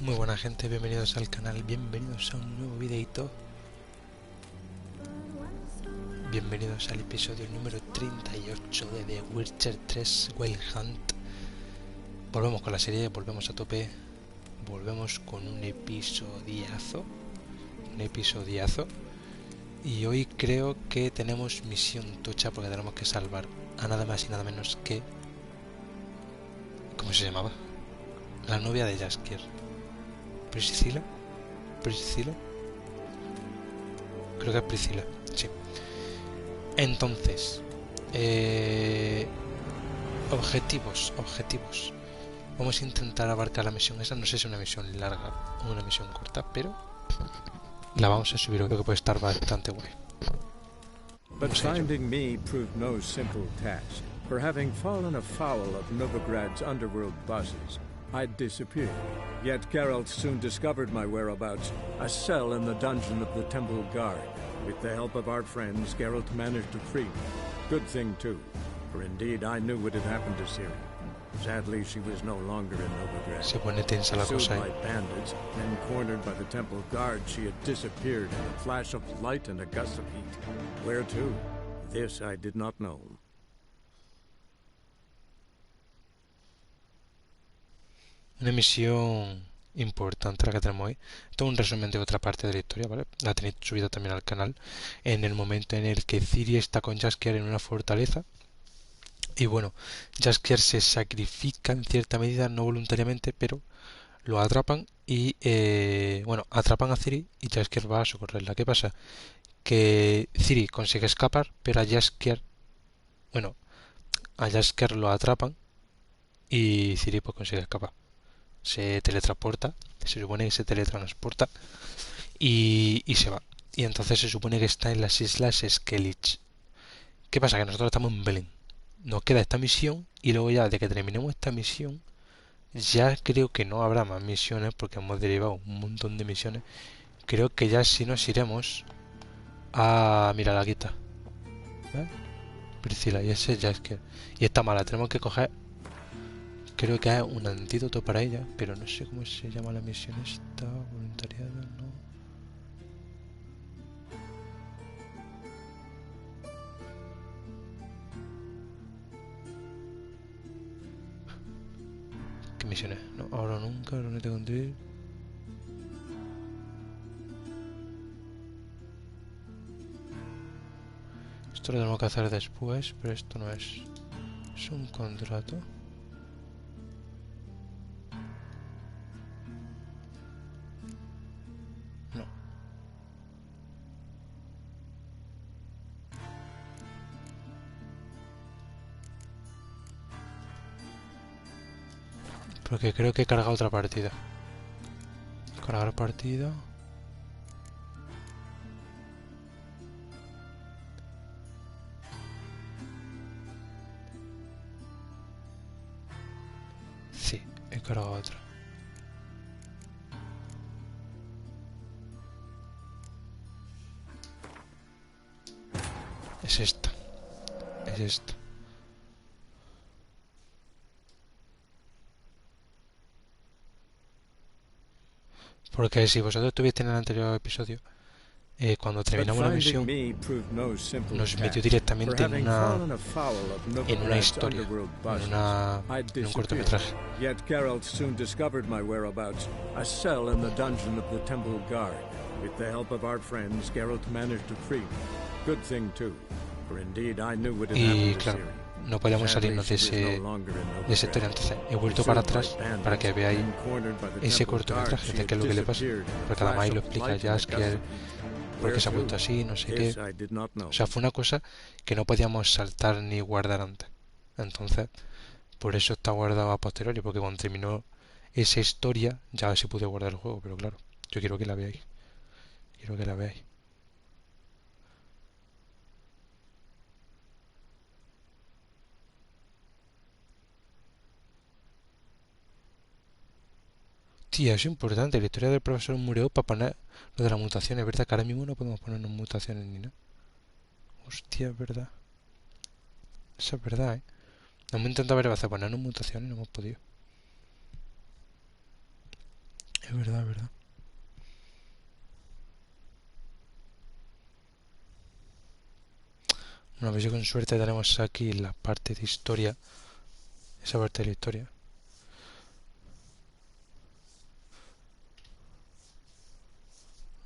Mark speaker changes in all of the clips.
Speaker 1: Muy buena gente, bienvenidos al canal, bienvenidos a un nuevo videito. Bienvenidos al episodio número 38 de The Witcher 3 Wild Hunt. Volvemos con la serie, volvemos a tope, volvemos con un episodiazo. Y hoy creo que tenemos misión tocha porque tenemos que salvar a nada más y nada menos que... ¿Cómo se llamaba? La novia de Jaskier. ¿Priscila? Creo que es Priscila, sí. Entonces, objetivos. Vamos a intentar abarcar la misión esa. No sé si es una misión larga o una misión corta, pero la vamos a subir. Creo que puede estar bastante guay.
Speaker 2: But finding me proved no simple task. For having fallen afoul of Novigrad's underworld bosses, I'd disappeared. Yet Geralt soon discovered my whereabouts, a cell in the dungeon of the Temple Guard. With the help of our friends, Geralt managed to free me. Good thing, too, for indeed I knew what had happened to Ciri. Sadly, she was no longer in Novigrad.
Speaker 1: Se pone tensa la cosa,
Speaker 2: by bandits, then cornered by the Temple Guard, she had disappeared in a flash of light and a gust of heat. Where to? This I did not know.
Speaker 1: Una misión importante la que tenemos hoy. Esto es un resumen de otra parte de la historia, ¿vale? La tenéis subida también al canal. En el momento en el que Ciri está con Jaskier en una fortaleza. Y bueno, Jaskier se sacrifica en cierta medida, no voluntariamente, pero lo atrapan y, atrapan a Ciri y Jaskier va a socorrerla. ¿Qué pasa? Que Ciri consigue escapar, pero a Jaskier lo atrapan y Ciri pues consigue escapar. Se teletransporta, se supone que se teletransporta y se va. Y entonces se supone que está en las islas Skellige. ¿Qué pasa? Que nosotros estamos en Belén. Nos queda esta misión y luego ya de que terminemos esta misión ya creo que no habrá más misiones porque hemos derivado un montón de misiones. Creo que ya sí nos iremos a... Mira, la quita, ¿ves? Priscila, y ese ya es que... Y esta mala, tenemos que coger... Creo que hay un antídoto para ella, pero no sé cómo se llama la misión esta. Voluntariado, no. ¿Qué misiones? No, ahora nunca, ahora no te conté. Esto lo tenemos que hacer después, pero esto no es... Es un contrato. No. Porque creo que he cargado otra partida. Cargar partida. Sí, he cargado otra. Es esta. Es esta. Porque si vosotros estuvisteis en el anterior episodio, cuando terminamos la misión, nos metió directamente en una historia, en un cortometraje.
Speaker 2: Yet Geralt soon discovered my whereabouts, a cell in the dungeon of the Temple Guard. With the help of our friends, Geralt managed to free me. Good thing too, for indeed I knew what had happened to Ciri.
Speaker 1: No podíamos salirnos de esa historia. Entonces he vuelto para atrás para que veáis ese cortometraje de qué es lo que le pasa, porque además ahí lo explica Jaskier por qué se ha vuelto así, no sé qué. O sea, fue una cosa que no podíamos saltar ni guardar antes. Entonces por eso está guardado a posteriori, porque cuando terminó esa historia ya se pudo guardar el juego. Pero claro, yo quiero que la veáis. Tía, es importante. La historia del profesor murió para poner lo de las mutaciones. ¿Verdad? Que ahora mismo no podemos ponernos mutaciones ni nada. Hostia, es verdad. Eso es verdad, ¿eh? Hemos intentado ver, ponernos mutaciones y no hemos podido. Es verdad, es verdad. Bueno, pues yo con suerte tenemos aquí la parte de historia. Esa parte de la historia.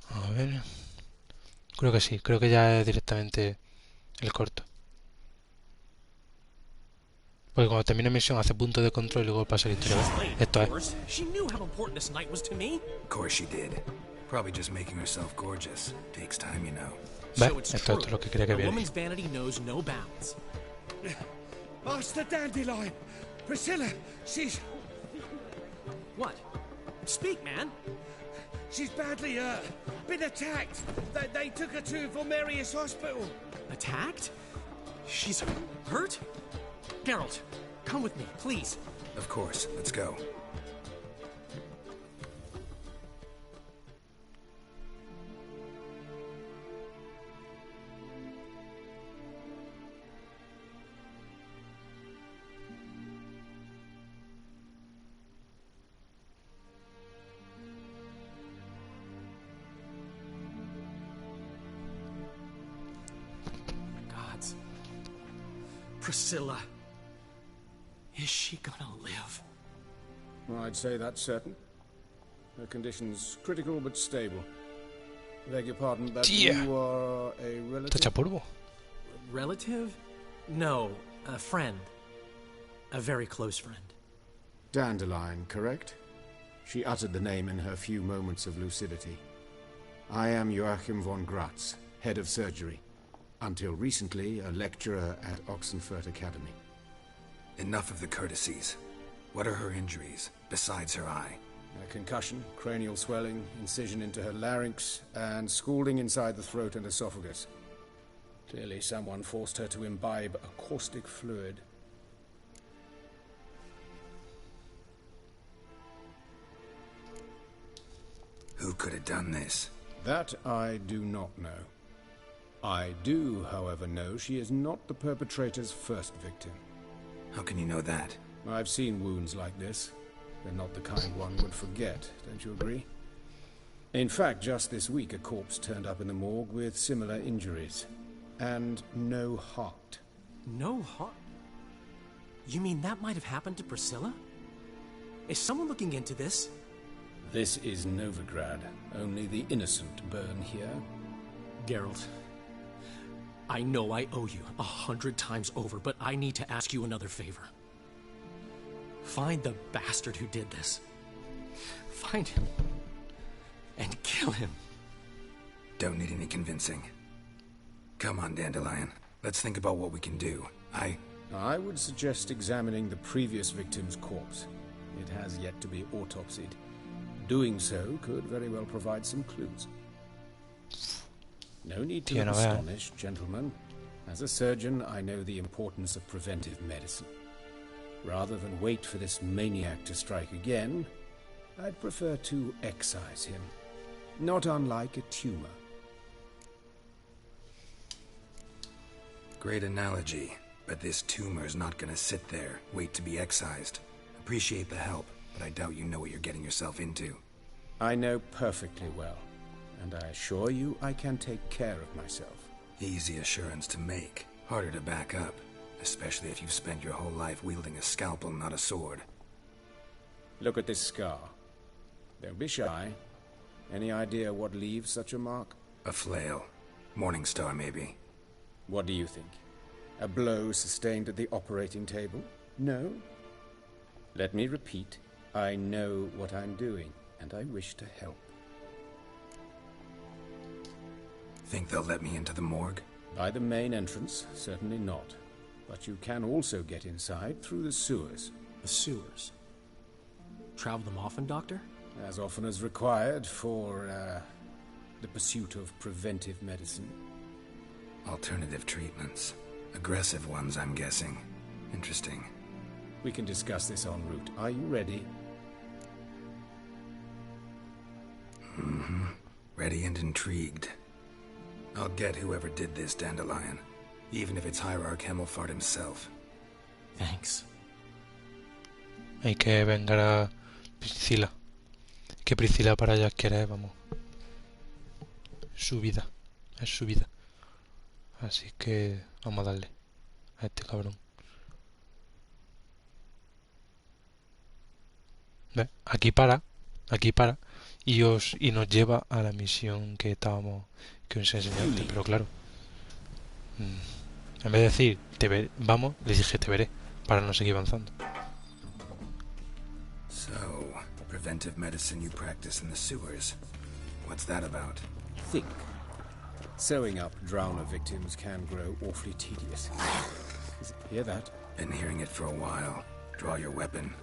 Speaker 1: A ver. Creo que sí, creo que ya es directamente el corto. Porque cuando termina misión hace punto de control y luego pasa la historia. Esto es.
Speaker 3: Of course she did. Probably just making herself gorgeous. Takes time, you know.
Speaker 1: ¿Ves? Esto es lo que quería que viera.
Speaker 4: Master Dandelion! Priscilla, she's...
Speaker 5: What? Speak, man!
Speaker 4: She's badly, been attacked. They took her to Volmerius Hospital.
Speaker 5: Attacked? She's hurt? Geralt, come with me, please.
Speaker 3: Of course. Let's go.
Speaker 5: Gods. Priscilla. Is she gonna live?
Speaker 2: I'd say that's certain. Her condition's critical but stable. Beg your pardon, but you are a relative?
Speaker 1: ¿Te echa polvo?
Speaker 5: Relative? No, a friend. A very close friend.
Speaker 2: Dandelion, correct? She uttered the name in her few moments of lucidity. I am Joachim von Gratz, head of surgery. Until recently, a lecturer at Oxenfurt Academy.
Speaker 3: Enough of the courtesies. What are her injuries, besides her eye?
Speaker 2: A concussion, cranial swelling, incision into her larynx, and scalding inside the throat and esophagus. Clearly someone forced her to imbibe a caustic fluid.
Speaker 3: Who could have done this?
Speaker 2: That I do not know. I do, however, know she is not the perpetrator's first victim.
Speaker 3: How can you know that?
Speaker 2: I've seen wounds like this. They're not the kind one would forget, don't you agree? In fact, just this week a corpse turned up in the morgue with similar injuries. And no heart.
Speaker 5: No heart? You mean that might have happened to Priscilla? Is someone looking into this?
Speaker 2: This is Novigrad. Only the innocent burn here.
Speaker 5: Geralt, I know I owe you 100 times over, but I need to ask you another favor. Find the bastard who did this. Find him. And kill him.
Speaker 3: Don't need any convincing. Come on, Dandelion. Let's think about what we can do.
Speaker 2: I would suggest examining the previous victim's corpse. It has yet to be autopsied. Doing so could very well provide some clues. No need to be astonished, gentlemen. As a surgeon, I know the importance of preventive medicine. Rather than wait for this maniac to strike again, I'd prefer to excise him. Not unlike a tumor.
Speaker 3: Great analogy, but this tumor's not gonna sit there, wait to be excised. Appreciate the help, but I doubt you know what you're getting yourself into.
Speaker 2: I know perfectly well, and I assure you I can take care of myself.
Speaker 3: Easy assurance to make, harder to back up, especially if you've spent your whole life wielding a scalpel, not a sword.
Speaker 2: Look at this scar. Don't be shy. Any idea what leaves such a mark?
Speaker 3: A flail. Morning Star, maybe.
Speaker 2: What do you think? A blow sustained at the operating table? No? Let me repeat. I know what I'm doing, and I wish to help.
Speaker 3: Think they'll let me into the morgue?
Speaker 2: By the main entrance, certainly not. But you can also get inside through the sewers.
Speaker 5: The sewers? Travel them often, Doctor?
Speaker 2: As often as required for, the pursuit of preventive medicine.
Speaker 3: Alternative treatments. Aggressive ones, I'm guessing. Interesting.
Speaker 2: We can discuss this en route. Are you ready?
Speaker 3: Mm-hmm. Ready and intrigued. I'll get whoever did this, Dandelion. Even if it's Hierarch Hemmelfart himself.
Speaker 5: Thanks.
Speaker 1: Hay que vengar a Priscila. que Priscila para allá quiere, vamos, su vida, es su vida. Así que vamos a darle a este cabrón. ¿Ves? Aquí para y nos lleva a la misión que os he enseñado antes, pero claro, en vez de decir vamos, les dije te veré para no seguir avanzando.
Speaker 3: So, preventive medicine you practice in the sewers. What's that about?
Speaker 6: Think. Sewing up drowner victims can grow awfully tedious. Hear that?
Speaker 3: Been hearing it for a while. Draw your weapon.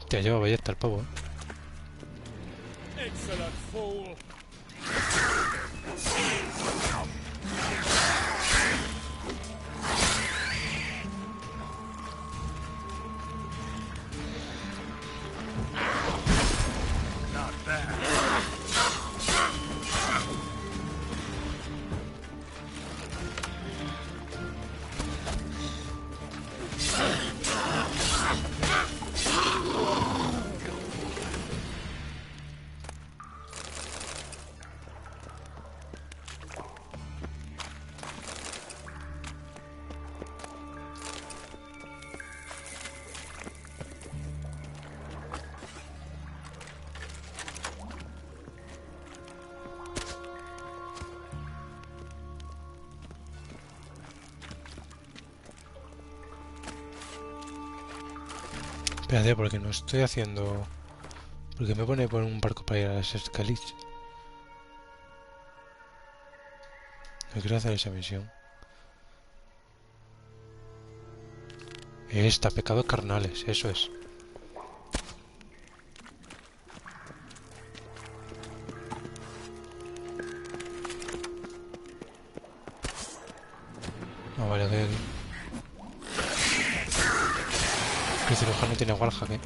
Speaker 1: Te lleva ballesta el pavo,
Speaker 4: Excellent fool. Not bad.
Speaker 1: Espérate, porque no estoy haciendo... Porque me pone por un barco para ir a las Escalis. No quiero hacer esa misión. Esta, pecados carnales, eso es. Ah, vale, que... El cirujano tiene wallhack,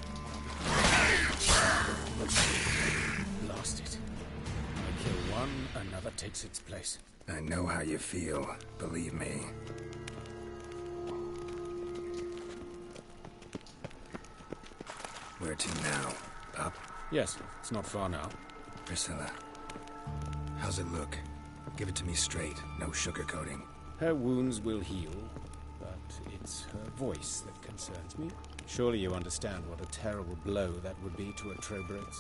Speaker 6: Lost it. I kill one, another takes its place.
Speaker 3: I know how you feel, believe me. Where to now? Up?
Speaker 6: Yes, it's not far now.
Speaker 3: Priscilla, how's it look? Give it to me straight, no sugarcoating.
Speaker 6: Her wounds will heal, but it's her voice that concerns me. Surely you understand what a terrible blow that would be to a Trobritz.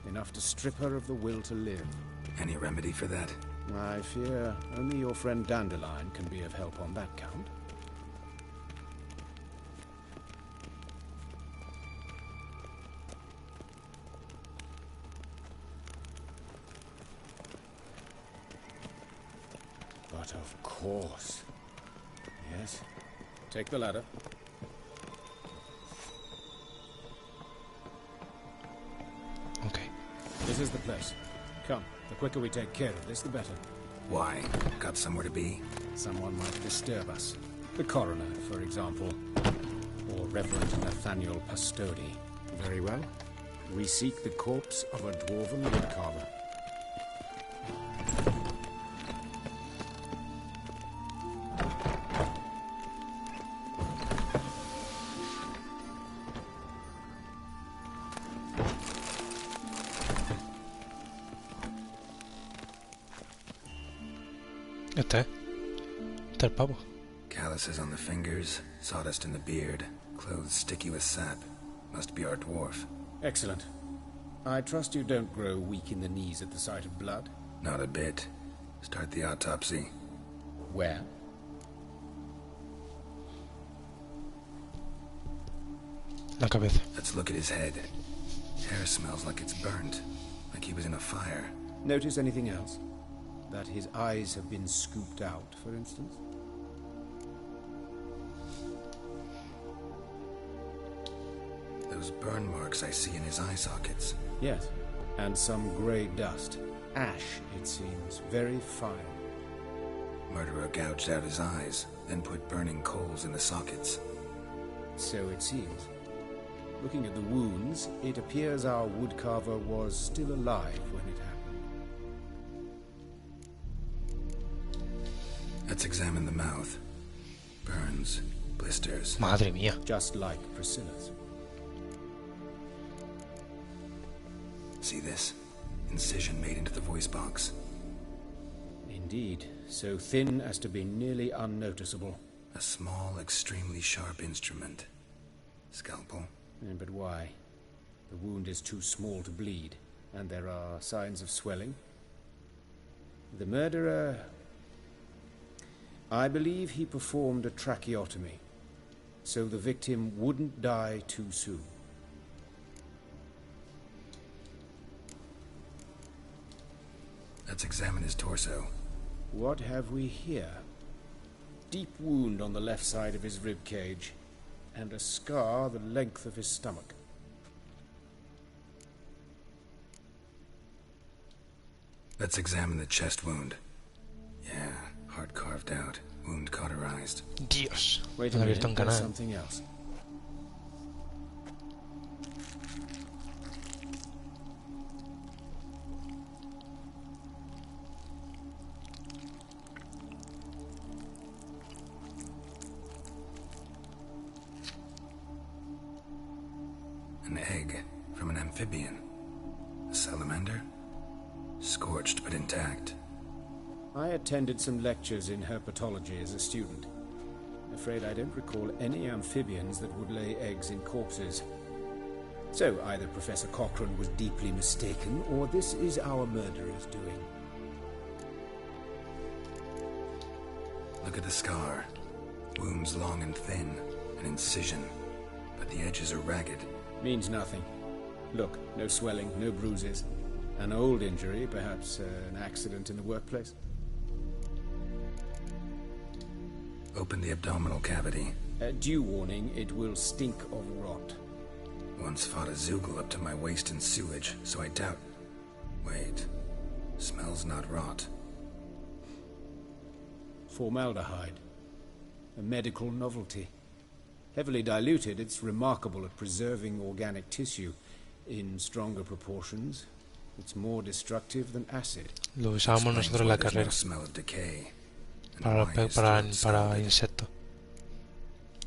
Speaker 6: Enough to strip her of the will to live.
Speaker 3: Any remedy for that?
Speaker 6: I fear only your friend Dandelion can be of help on that count. But of course. Yes. Take the ladder.
Speaker 1: Okay.
Speaker 6: This is the place. Come, the quicker we take care of this, the better.
Speaker 3: Why? Got somewhere to be?
Speaker 6: Someone might disturb us. The coroner, for example. Or Reverend Nathaniel Pastodi. Very well. We seek the corpse of a dwarven woodcarver.
Speaker 1: Este es el pavo.
Speaker 3: Calluses on the fingers, sawdust in the beard, clothes sticky with sap. Must be our dwarf.
Speaker 6: Excellent. I trust you don't grow weak in the knees at the sight of blood.
Speaker 3: Not a bit. Start the autopsy.
Speaker 6: Where?
Speaker 1: La cabeza.
Speaker 3: Let's look at his head. Hair smells like it's burnt, like he was in a fire.
Speaker 6: Notice anything else? That his eyes have been scooped out, for instance?
Speaker 3: Those burn marks I see in his eye sockets.
Speaker 6: Yes. And some grey dust. Ash, it seems. Very fine.
Speaker 3: Murderer gouged out his eyes, then put burning coals in the sockets.
Speaker 6: So it seems. Looking at the wounds, it appears our woodcarver was still alive when it happened.
Speaker 3: Let's examine the mouth. Burns. Blisters.
Speaker 1: Madre mía.
Speaker 6: Just like Priscilla's.
Speaker 3: See this? Incision made into the voice box.
Speaker 6: Indeed, so thin as to be nearly unnoticeable.
Speaker 3: A small, extremely sharp instrument. Scalpel.
Speaker 6: But why? The wound is too small to bleed, and there are signs of swelling. The murderer... I believe he performed a tracheotomy, so the victim wouldn't die too soon.
Speaker 3: Let's examine his torso.
Speaker 6: What have we here? Deep wound on the left side of his rib cage, and a scar the length of his stomach.
Speaker 3: Let's examine the chest wound. Yeah, heart carved out, wound cauterized.
Speaker 1: Dios.
Speaker 6: Wait a
Speaker 1: Han
Speaker 6: minute,
Speaker 1: abierto un
Speaker 6: there's
Speaker 1: canal.
Speaker 6: something else.
Speaker 3: An egg from an amphibian. A salamander? Scorched but intact.
Speaker 6: I attended some lectures in herpetology as a student. I'm afraid I don't recall any amphibians that would lay eggs in corpses. So either Professor Cochrane was deeply mistaken, or this is our murderer's doing.
Speaker 3: Look at the scar. Wounds long and thin. An incision. But the edges are ragged.
Speaker 6: Means nothing. Look, no swelling, no bruises. An old injury, perhaps an accident in the workplace.
Speaker 3: Open the abdominal cavity.
Speaker 6: Due warning, it will stink of rot.
Speaker 3: Once fought a Zoogle up to my waist in sewage, so I doubt... Wait. Smells not rot.
Speaker 6: Formaldehyde. A medical novelty. Heavily diluted, it's remarkable at preserving organic tissue. In stronger proportions, it's more destructive than acid.
Speaker 1: Lo usábamos nosotros en la
Speaker 3: There's
Speaker 1: carrera.
Speaker 3: no smell of decay. And
Speaker 1: Para,
Speaker 3: why is
Speaker 1: para,
Speaker 3: still
Speaker 1: para
Speaker 3: solid?
Speaker 1: insectos.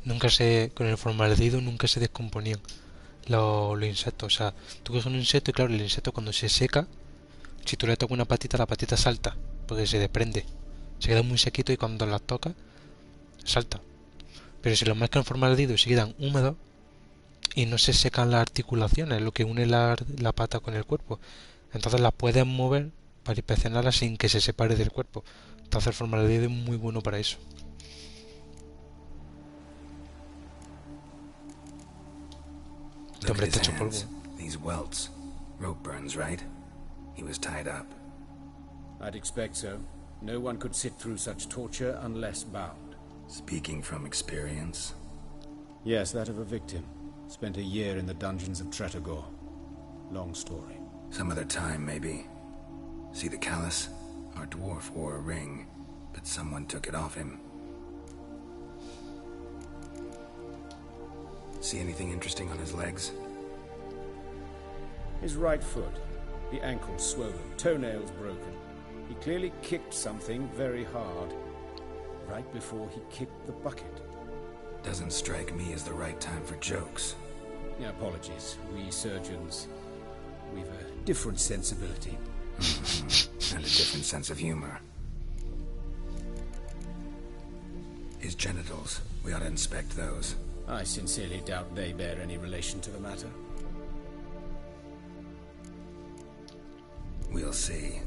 Speaker 1: Nunca se, con el formaldehído nunca se descomponían los insectos. O sea, tú coges un insecto y claro, el insecto cuando se seca, si tú le tocas una patita, la patita salta, porque se desprende. Se queda muy sequito y cuando las tocas, salta. Pero si los mezclan en formaldehído y se quedan húmedos y no se secan las articulaciones, lo que une la pata con el cuerpo, entonces las puedes mover para inspeccionarlas sin que se separe del cuerpo. Entonces el formaldehído es muy bueno para eso. Este
Speaker 3: Look at
Speaker 1: hombre
Speaker 3: his
Speaker 1: está hecho polvo.
Speaker 3: hands. These welts. Rope burns, right? He was tied up.
Speaker 6: I'd expect so. No one could sit through such torture unless bound.
Speaker 3: Speaking from experience.
Speaker 6: Yes, that of a victim. Spent a year in the dungeons of Tretogor. Long story.
Speaker 3: Some other time, maybe. See the callus? Our dwarf wore a ring, but someone took it off him. See anything interesting on his legs?
Speaker 6: His right foot. The ankle swollen, toenails broken. He clearly kicked something very hard. Right before he kicked the bucket.
Speaker 3: Doesn't strike me as the right time for jokes.
Speaker 6: Apologies. We surgeons, we've a different sensibility.
Speaker 3: And a different sense of humor. His genitals. We ought to inspect those.
Speaker 6: I sincerely doubt they bear any relation to the matter.
Speaker 3: We'll see.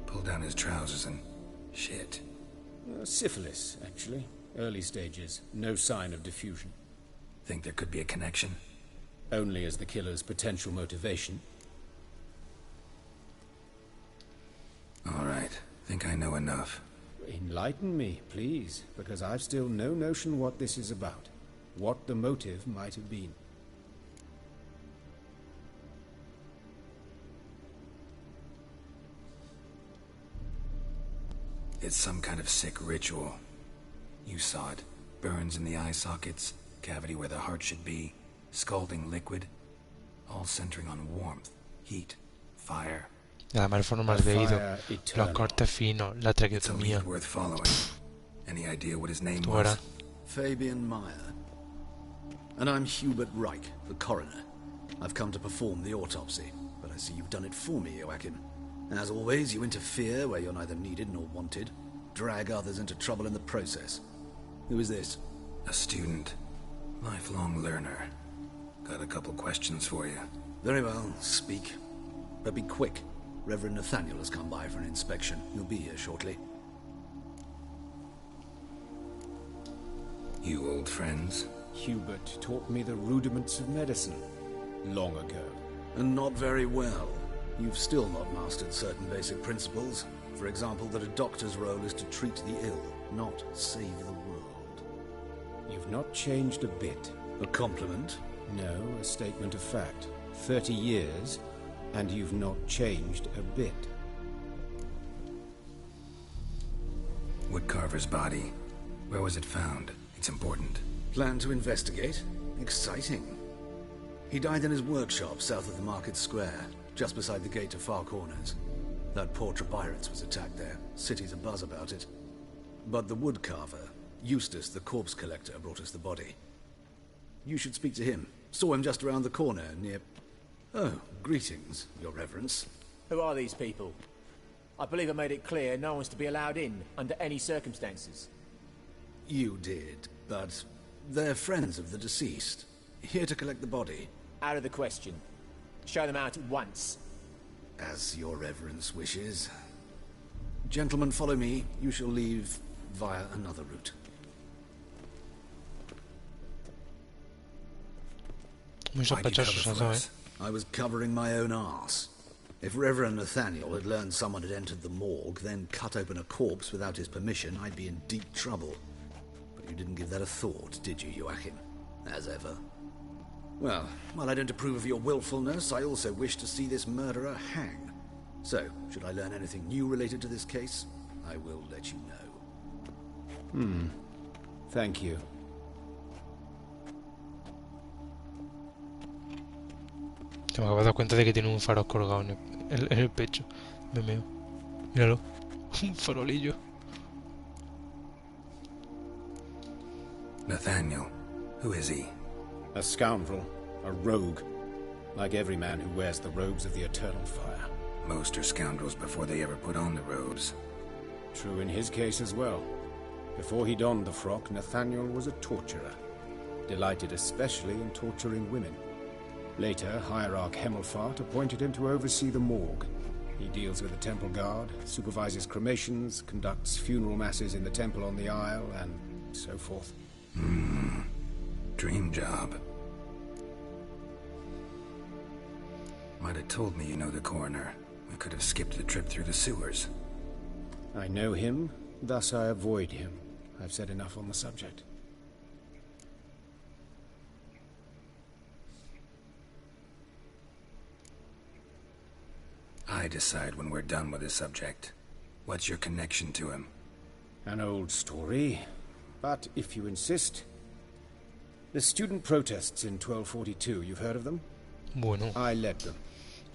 Speaker 3: Pull down his trousers and... shit.
Speaker 6: Syphilis, actually. Early stages. No sign of diffusion.
Speaker 3: Think there could be a connection?
Speaker 6: Only as the killer's potential motivation.
Speaker 3: All right. Think I know enough.
Speaker 6: Enlighten me, please, because I've still no notion what this is about. What the motive might have been.
Speaker 3: It's some kind of sick ritual. You saw it. Burns in the eye sockets, cavity where the heart should be, scalding liquid, all centering on warmth, heat, fire.
Speaker 1: Además el formaldehído,
Speaker 6: Fire
Speaker 1: los
Speaker 6: eternal.
Speaker 1: cortes finos, la
Speaker 3: It's a
Speaker 1: traqueotomía.
Speaker 3: lead worth following. Any idea what his name
Speaker 1: Tú
Speaker 3: was?
Speaker 1: verás.
Speaker 7: Fabian Meyer. And I'm Hubert Reich, the coroner. I've come to perform the autopsy, but I see you've done it for me, Joachim. As always, you interfere where you're neither needed nor wanted, drag others into trouble in the process. Who is this?
Speaker 3: A student. Lifelong learner. Got a couple questions for you.
Speaker 7: Very well, speak. But be quick. Reverend Nathaniel has come by for an inspection. He'll be here shortly.
Speaker 3: You old friends?
Speaker 6: Hubert taught me the rudiments of medicine long ago.
Speaker 7: And not very well. You've still not mastered certain basic principles. For example, that a doctor's role is to treat the ill, not save the world.
Speaker 6: You've not changed a bit.
Speaker 7: A compliment?
Speaker 6: No, a statement of fact. 30 years, and you've not changed a bit.
Speaker 3: Woodcarver's body. Where was it found? It's important.
Speaker 7: Plan to investigate? Exciting. He died in his workshop south of the market square, just beside the gate to Far Corners. That poor Trebirates was attacked there. City's abuzz about it. But the woodcarver, Eustace the corpse collector, brought us the body. You should speak to him. Saw him just around the corner near... Oh, greetings, Your Reverence.
Speaker 8: Who are these people? I believe I made it clear no one's to be allowed in under any circumstances.
Speaker 7: You did, but they're friends of the deceased. Here to collect the body.
Speaker 8: Out of the question. Show them out at once.
Speaker 7: As Your Reverence wishes. Gentlemen, follow me. You shall leave via another route.
Speaker 1: Muy sospechosos, ¿sabes?
Speaker 7: I was covering my own arse. If Reverend Nathaniel had learned someone had entered the morgue, then cut open a corpse without his permission, I'd be in deep trouble. But you didn't give that a thought, did you, Joachim? As ever. Well, while I don't approve of your willfulness, I also wish to see this murderer hang. So, should I learn anything new related to this case, I will let you know.
Speaker 6: Thank you.
Speaker 1: Te me acabo de dar cuenta de que tiene un faro colgado en el pecho. Me meo. Míralo. Un farolillo.
Speaker 3: Nathaniel. Who is he?
Speaker 6: A scoundrel. A rogue. Like every man who wears the robes of the Eternal Fire.
Speaker 3: Most are scoundrels before they ever put on the robes.
Speaker 6: True in his case as well. Before he donned the frock, Nathaniel was a torturer. Delighted especially in torturing women. Later, Hierarch Hemmelfart appointed him to oversee the morgue. He deals with the temple guard, supervises cremations, conducts funeral masses in the temple on the Isle, and so forth.
Speaker 3: Dream job. Might have told me you know the coroner. We could have skipped the trip through the sewers.
Speaker 6: I know him, thus I avoid him. I've said enough on the subject.
Speaker 3: I decide when we're done with the subject. What's your connection to him?
Speaker 6: An old story, but if you insist. The student protests in 1242, you've heard of them?
Speaker 1: Bueno,
Speaker 6: I led them.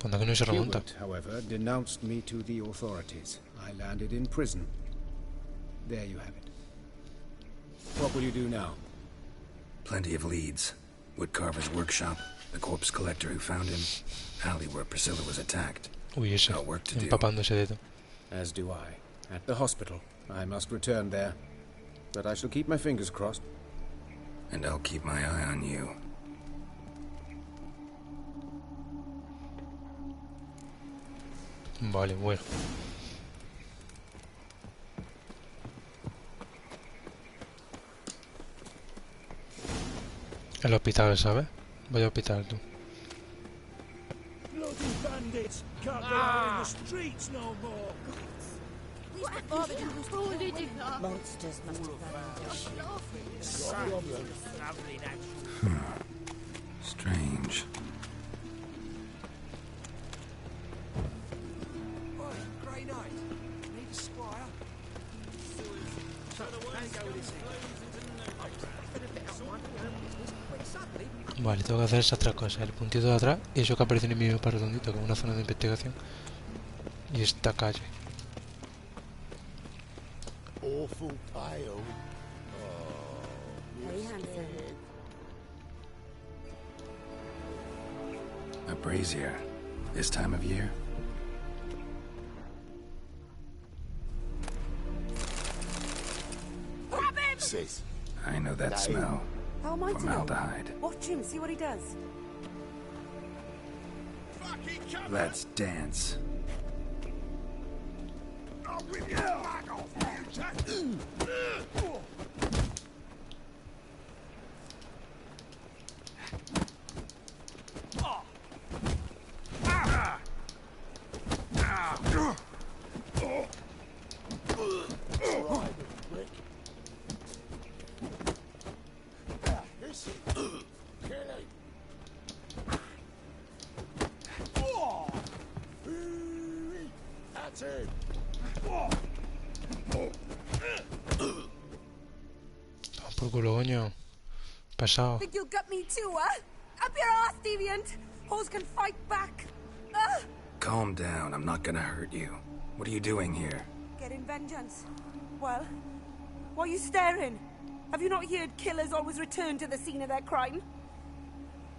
Speaker 1: anda que no se remonta.
Speaker 6: Hubert, however, denounced me to the authorities. I landed in prison. There you have it. What will you do now?
Speaker 3: Plenty of leads. Woodcarver's workshop, the corpse collector who found him, alley where Priscilla was attacked.
Speaker 1: Uy, ese.
Speaker 3: Got work to do.
Speaker 1: Empapándose de todo.
Speaker 6: As do I. At the hospital. I must return there. But I shall keep my fingers crossed.
Speaker 3: And I'll keep my eye on you.
Speaker 1: Vale, bueno. El hospital, ¿sabes? Voy al hospital, tú.
Speaker 4: Bloody bandits! Can't go out in the streets no more!
Speaker 9: Monsters must have
Speaker 3: Strange.
Speaker 4: Grey Knight, need a squire?
Speaker 1: Vale, tengo que hacer esas tres cosas. El puntito de atrás y eso que aparece en mi mapa redondito, como una zona de investigación. Y esta calle.
Speaker 10: Awful pale.
Speaker 9: Very handsome.
Speaker 3: A brazier. This time of year?
Speaker 9: Grab him!
Speaker 10: Sis.
Speaker 3: I know that smell.
Speaker 9: How am I to know?
Speaker 3: Formaldehyde.
Speaker 9: Watch him, see what he does.
Speaker 3: Let's dance.
Speaker 1: Por culo, coño. Pesado.
Speaker 9: Think you'll get me too, huh? Up your ass, deviant! Hoes can fight back.
Speaker 3: Calm down, I'm not gonna hurt you. What are you doing here?
Speaker 9: Getting vengeance. Well, why are you staring? Have you not heard killers always return to the scene of their crime?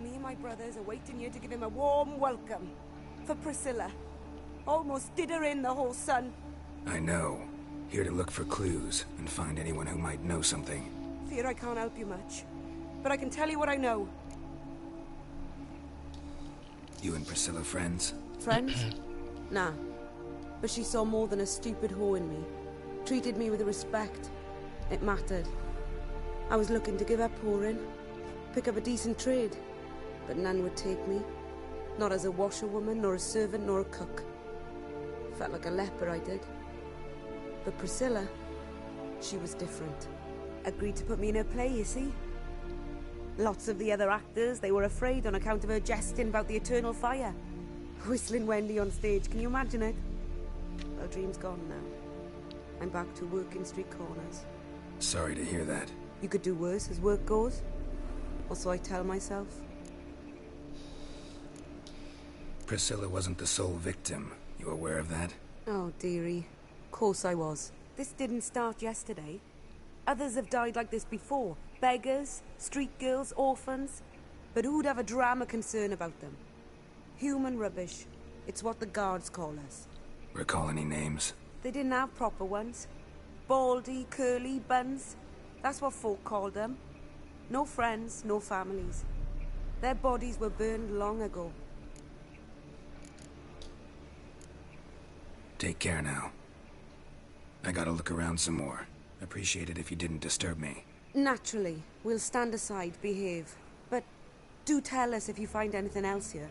Speaker 9: Me and my brothers are waiting here to give him a warm welcome. For Priscilla. Almost did her in, the whole son.
Speaker 3: I know. Here to look for clues and find anyone who might know something.
Speaker 9: Fear I can't help you much. But I can tell you what I know.
Speaker 3: You and Priscilla friends?
Speaker 9: Friends? Nah. But she saw more than a stupid whore in me. Treated me with respect. It mattered. I was looking to give her pouring. Pick up a decent trade. But none would take me. Not as a washerwoman, nor a servant, nor a cook. Felt like a leper, I did. But Priscilla, she was different. Agreed to put me in her play, you see? Lots of the other actors, they were afraid on account of her jesting about the eternal fire. Whistling Wendy on stage, can you imagine it? Well, dream's gone now. I'm back to working street corners.
Speaker 3: Sorry to hear that.
Speaker 9: You could do worse as work goes. Or so I tell myself.
Speaker 3: Priscilla wasn't the sole victim. You aware of that?
Speaker 9: Oh, dearie. Of course I was. This didn't start yesterday. Others have died like this before. Beggars, street girls, orphans. But who'd have a drama concern about them? Human rubbish. It's what the guards call us.
Speaker 3: Recall any names?
Speaker 9: They didn't have proper ones. Baldy, curly, buns. That's what folk called them. No friends, no families. Their bodies were burned long ago.
Speaker 3: Take care now. I gotta look around some more. Appreciate it if you didn't disturb me.
Speaker 9: Naturally. We'll stand aside, behave. But do tell us if you find anything else here.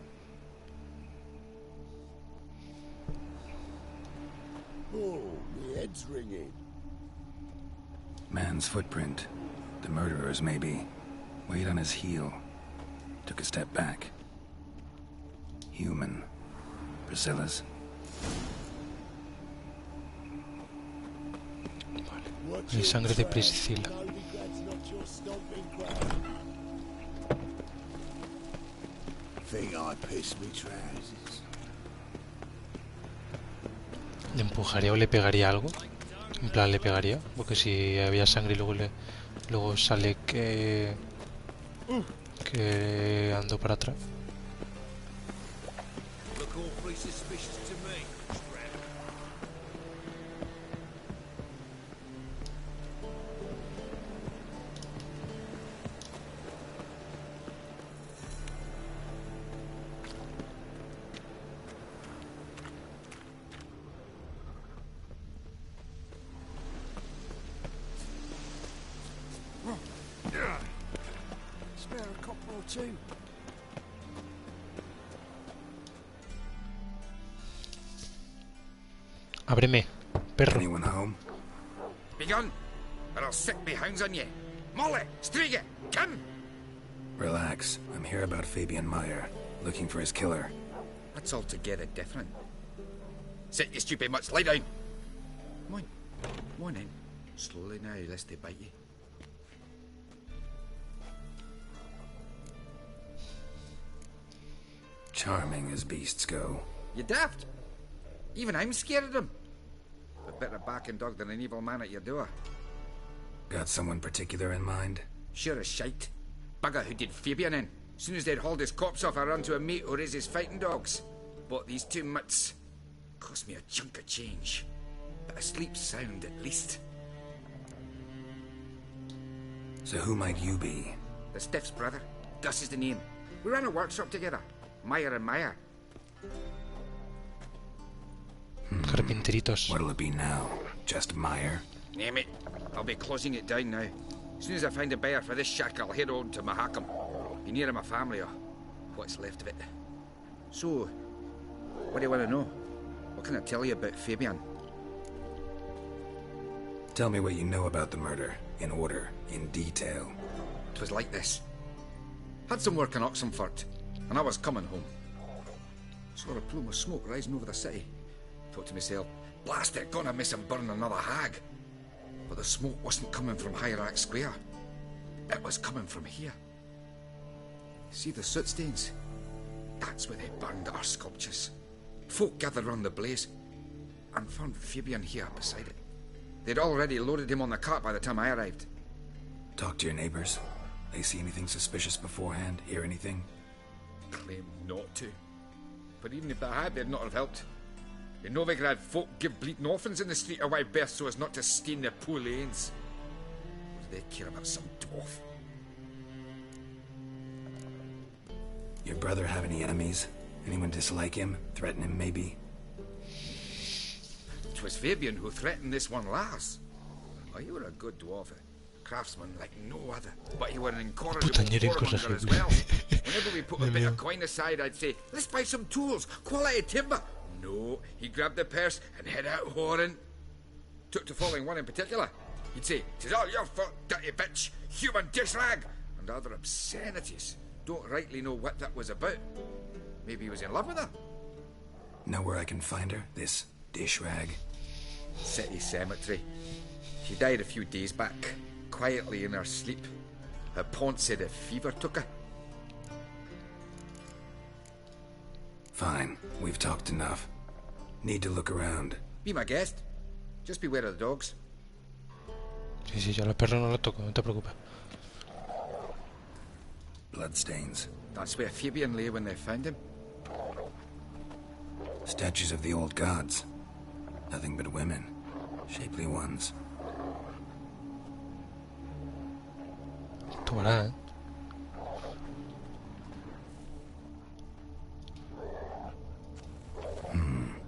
Speaker 10: Oh, my head's ringing.
Speaker 3: Man's footprint. The murderer's, maybe. Weight on his heel. Took a step back. Human. Priscilla's.
Speaker 1: Hay sangre de Priscila.
Speaker 10: Think I pissed me trousers.
Speaker 1: ¿Le empujaría o le pegaría algo? En plan, le pegaría. Porque si había sangre y luego sale que ando para atrás. Ábreme, perro.
Speaker 3: Anyone home?
Speaker 11: Be gone, or I'll sick me hounds on you. Molly, Striga, come!
Speaker 3: Relax. I'm here about Fabian Meyer, looking for his killer.
Speaker 11: That's altogether different. Sit, you stupid mutts, lie down. Come on, come on in. Slowly now, lest they bite you.
Speaker 3: Charming as beasts go.
Speaker 11: You daft? Even I'm scared of them. A better barking dog than an evil man at your door.
Speaker 3: Got someone particular in mind?
Speaker 11: Sure as shite. Bugger who did Fabian in. Soon as they'd hauled his corpse off, I run to a mate who raised his fighting dogs. Bought these 2 mutts. Cost me a chunk of change. But I sleep sound at least.
Speaker 3: So who might you be?
Speaker 11: The Stiff's brother. Gus is the name. We ran a workshop together. Meyer and Meyer.
Speaker 1: Carpinteritos.
Speaker 3: What'll it be now? Just Meyer?
Speaker 11: Name it. I'll be closing it down now. As soon as I find a buyer for this shack, I'll head on to Mahakam. Be near my family, or what's left of it. So, what do you want to know? What can I tell you about Fabian?
Speaker 3: Tell me what you know about the murder, in order, in detail.
Speaker 11: 'Twas like this. Had some work in Oxenfurt, and I was coming home. Saw a plume of smoke rising over the city. Thought to myself, blast it, gonna miss him burn another hag. But the smoke wasn't coming from Hierarch Square. It was coming from here. See the soot stains? That's where they burned our sculptures. Folk gathered round the blaze, and found Fabian here beside it. They'd already loaded him on the cart by the time I arrived.
Speaker 3: Talk to your neighbors. They see anything suspicious beforehand? Hear anything?
Speaker 11: Claim not to. But even if they had, they'd not have helped. In Novigrad, folk give bleeding orphans in the street a wide berth so as not to stain their poor lanes. What do they care about some dwarf?
Speaker 3: Your brother have any enemies? Anyone dislike him? Threaten him, maybe?
Speaker 11: 'Twas Fabian who threatened this one last. Oh, you were a good dwarf. Craftsman like no other. But you were an incorrigible whoremonger as well. Whenever we put a bit of coin aside, I'd say, let's buy some tools, quality timber. No, he grabbed the purse and head out whoring. Took to following one in particular. He'd say, 'tis all your fault, dirty bitch, human dish rag, and other obscenities. Don't rightly know what that was about. Maybe he was in love with her.
Speaker 3: Know where I can find her? This dish rag?
Speaker 11: City cemetery. She died a few days back, quietly in her sleep. Her pont said a fever took her.
Speaker 3: Fine, we've talked enough. Need to look around.
Speaker 11: Be my guest. Just beware of the dogs.
Speaker 1: Sí, yo a los perros no los toco, no te preocupes.
Speaker 3: Bloodstains.
Speaker 11: That's where Fabian lay when they found him.
Speaker 3: Statues of the old gods. Nothing but women. Shapely ones.
Speaker 1: Tomará, ¿eh?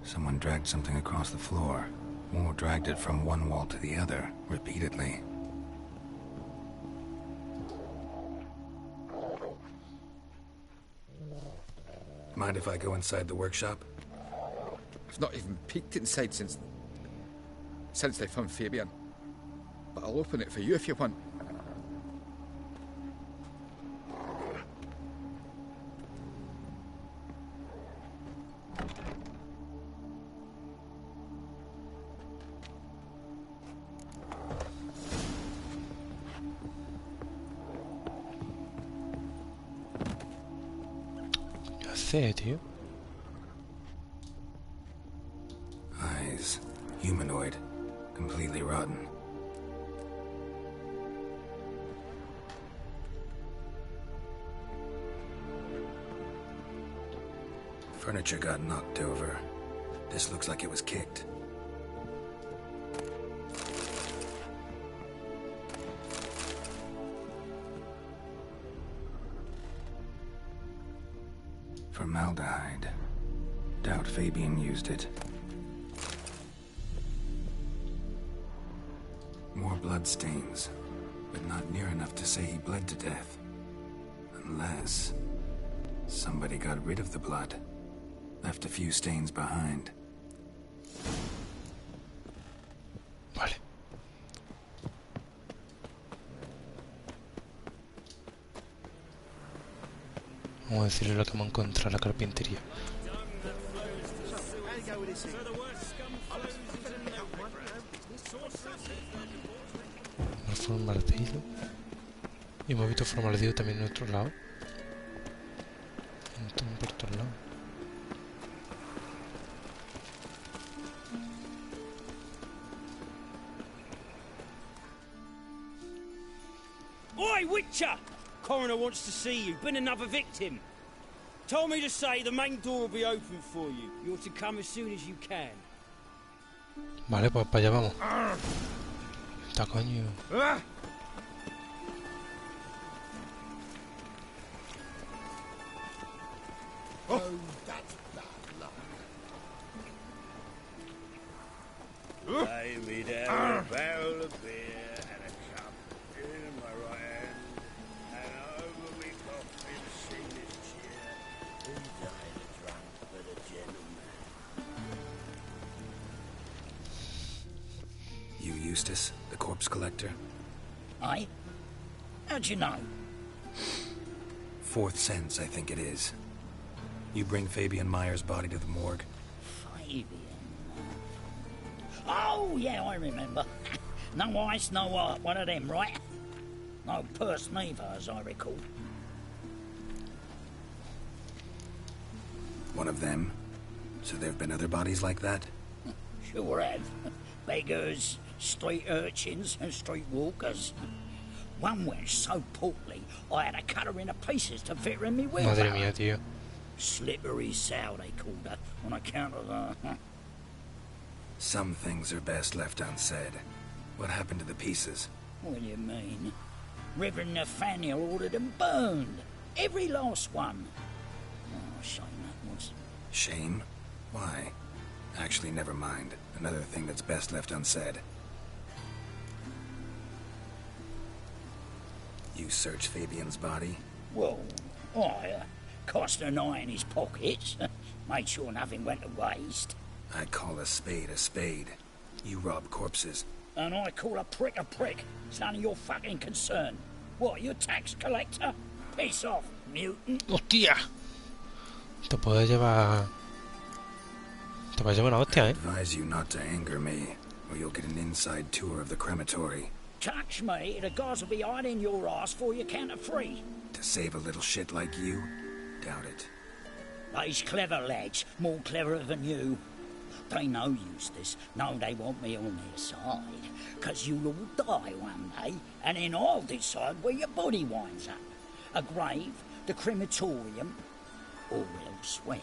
Speaker 3: Someone dragged something across the floor. Or dragged it from one wall to the other, repeatedly. Mind if I go inside the workshop?
Speaker 11: I've not even peeked inside since they found Fabian. But I'll open it for you if you want.
Speaker 1: ¿Qué hace, tío?
Speaker 3: Eyes. Humanoid. Completely rotten. Furniture got knocked over. This looks like it was kicked. Formaldehyde. Doubt Fabian used it. More bloodstains, but not near enough to say he bled to death. Unless somebody got rid of the blood, left a few stains behind.
Speaker 1: Vale. Vamos a decirle lo que hemos encontrado en la carpintería. Formaldehído. Y hemos visto formaldehído también en otro lado. Por otro lado.
Speaker 4: Oi, Hey, Witcher! Coroner wants to see you. Been another victim. Told me to say the main door will be open for you. You're to come as soon as you can.
Speaker 1: Vale, pues para allá vamos. Está coño.
Speaker 10: Oh, that's bad luck. Lay me down a barrel of beer and a cup in my right hand, and over me coffee to see this cheer. Who died a drunk but a gentleman?
Speaker 3: You Eustace, the corpse collector?
Speaker 12: Aye? How'd you know?
Speaker 3: Fourth sense, I think it is. You bring Fabian Meyer's body to the morgue?
Speaker 12: Fabian? Oh, yeah, I remember. No ice, no art, one of them, right? No purse neither, as I recall.
Speaker 3: One of them? So there have been other bodies like that?
Speaker 12: Sure have. Beggars, street urchins, and street walkers. One went so portly, I had to cut her into pieces to fit her in me wheelbarrow.
Speaker 1: Madre mía, tío.
Speaker 12: Slippery sow, they called her, on account of the...
Speaker 3: Some things are best left unsaid. What happened to the pieces?
Speaker 12: What do you mean? Reverend Nathaniel ordered them burned. Every last one. Oh, shame that was.
Speaker 3: Shame? Why? Actually, never mind. Another thing that's best left unsaid. You searched Fabian's body?
Speaker 12: Well, I cast an eye in his pockets. Made sure nothing went to waste.
Speaker 3: I call a spade a spade. You rob corpses.
Speaker 12: And I call a prick a prick. It's none of your fucking concern. What, you tax collector? Piss off, mutant.
Speaker 1: ¡Hostia! Te puede llevar... Te puede llevar una hostia,
Speaker 3: I advise you not to anger me, or you'll get an inside tour of the crematory.
Speaker 12: Touch me, the guys will be hiding your ass for your counter free.
Speaker 3: To save a little shit like you? Doubt it.
Speaker 12: They's clever lads, more cleverer than you. They know Eustace, know they want me on their side, 'cause you'll all die one day, and then I'll decide where your body winds up. A grave, the crematorium, or elsewhere.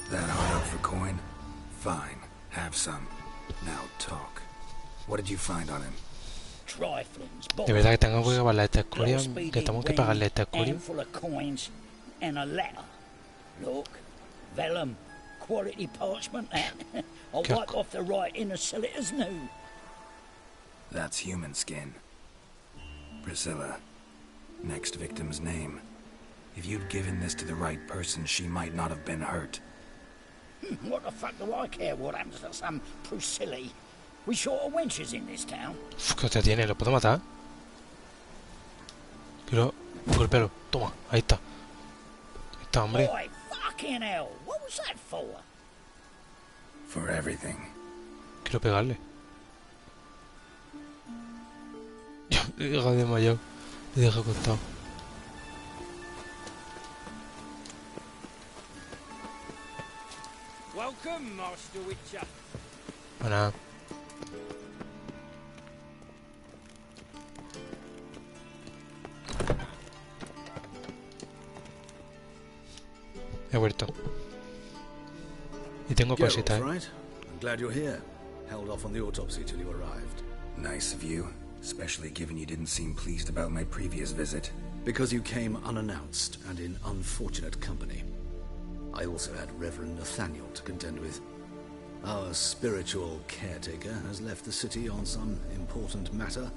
Speaker 3: That hard up for coin? Fine, have some. Now talk. What did you find on him?
Speaker 1: De verdad que tengo que pagarle esta escoria, que tengo que pagarle esta escoria.
Speaker 12: Full of coins and a letter. Look, vellum, quality parchment. I'll wipe off the writing and sell it as new.
Speaker 3: That's human skin. Priscilla. Next victim's name. If you'd given this to the right person, she might not have been hurt.
Speaker 12: What the fuck do I care what happens to some Priscilla? We short of wenches in this town.
Speaker 1: ¿Qué te tiene? ¿Lo puedo matar? Quiero golpearlo. Toma, ahí está. Ahí está, hombre.
Speaker 12: Boy, fucking hell. What was that for?
Speaker 3: For everything.
Speaker 1: Quiero pegarle. Hijo de mayor. Le dejo acostado.
Speaker 4: Welcome, Master Witcher.
Speaker 1: Bueno. He vuelto. Y tengo cositas,
Speaker 7: Geralt, right? I'm glad you're here. Held off on the autopsy till you arrived.
Speaker 3: Nice of you, especially given you didn't seem pleased about my previous visit.
Speaker 7: Because you came unannounced and in unfortunate company. I also had Reverend Nathaniel to contend with. Our spiritual caretaker has left the city on some important matter,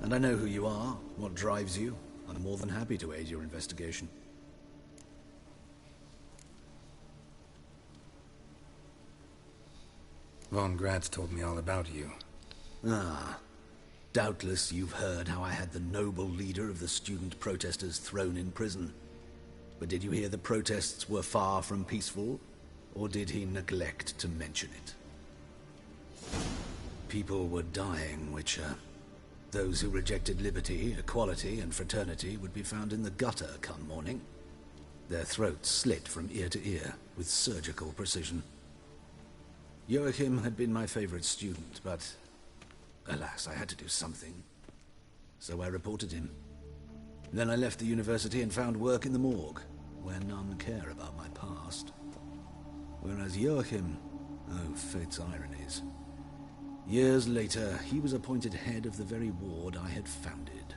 Speaker 7: and I know who you are, what drives you. I'm more than happy to aid your investigation.
Speaker 3: Von Gratz told me all about you.
Speaker 7: Ah. Doubtless you've heard how I had the noble leader of the student protesters thrown in prison. But did you hear the protests were far from peaceful? Or did he neglect to mention it? People were dying, Witcher. Those who rejected liberty, equality, and fraternity would be found in the gutter come morning. their throats slit from ear to ear with surgical precision. Joachim had been my favorite student, but alas, I had to do something. So I reported him. Then I left the university and found work in the morgue, where none care about my past. Whereas Joachim, oh, fate's ironies. Years later, he was appointed head of the very ward I had founded.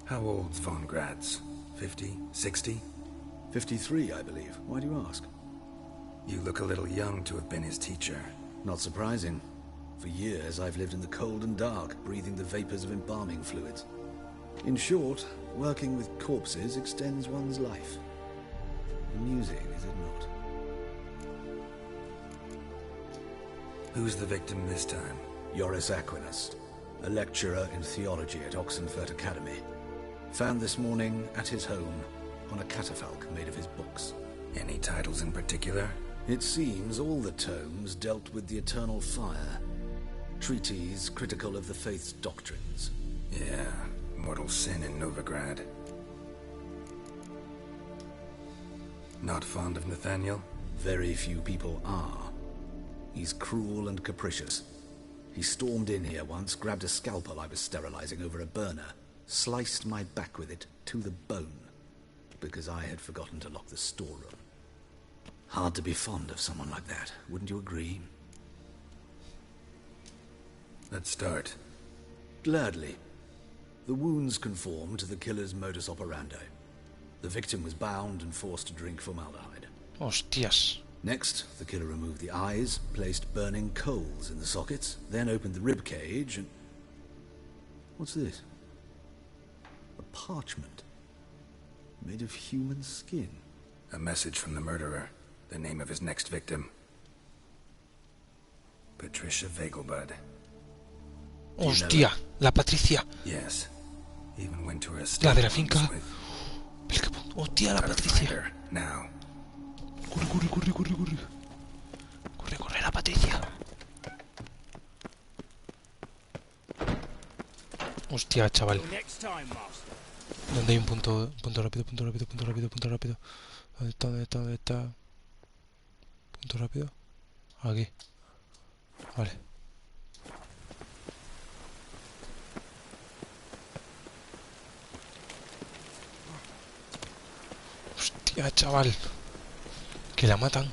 Speaker 3: How old's von Graz? 50? 60?
Speaker 7: 53, I believe. Why do you ask?
Speaker 3: You look a little young to have been his teacher.
Speaker 7: Not surprising. For years, I've lived in the cold and dark, breathing the vapors of embalming fluids. In short, working with corpses extends one's life. Amusing, is it not?
Speaker 3: Who's the victim this time?
Speaker 7: Joris Aquinas, a lecturer in theology at Oxenfurt Academy. Found this morning at his home on a catafalque made of his books.
Speaker 3: Any titles in particular?
Speaker 7: It seems all the tomes dealt with the eternal fire. Treatises critical of the faith's doctrines.
Speaker 3: Yeah, mortal sin in Novigrad. Not fond of Nathaniel?
Speaker 7: Very few people are. He's cruel and capricious. He stormed in here once, grabbed a scalpel I was sterilizing over a burner, sliced my back with it to the bone, because I had forgotten to lock the storeroom. Hard to be fond of someone like that, wouldn't you agree?
Speaker 3: Let's start.
Speaker 7: Gladly. The wounds conform to the killer's modus operandi. The victim was bound and forced to drink formaldehyde.
Speaker 1: Hostias.
Speaker 7: Next, the killer removed the eyes, placed burning coals in the sockets, then opened the rib cage and... What's this? A parchment. Made of human skin.
Speaker 3: A message from the murderer. The name of his next victim. Patricia Vegelbud.
Speaker 1: Hostia, la Patricia.
Speaker 3: Yes. Even went to her
Speaker 1: La de la finca. Hostia, la Patricia.
Speaker 3: Now.
Speaker 1: Corre, corre, corre, corre, corre. Corre, corre, la Patricia. Hostia, chaval. ¿Dónde hay un punto rápido, punto rápido, punto rápido, punto rápido? ¿Dónde está, dónde está, dónde está? Punto rápido. Aquí. Vale. Hostia, chaval. Que la matan.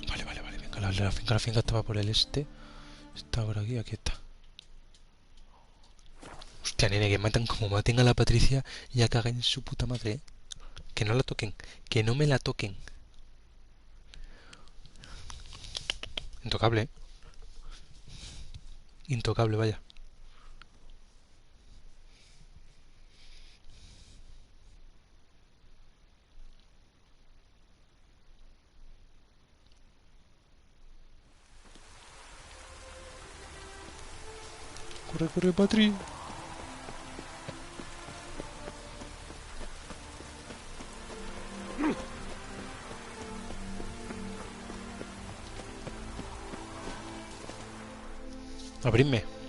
Speaker 1: Vale, venga, la finca estaba por el este. Está por aquí, aquí está. Hostia, nene, que matan como maten a la Patricia y ya cagan en su puta madre, ¿eh? Que no la toquen, que no me la toquen. Intocable, ¿eh? Intocable, vaya. Corre, corre, Patri.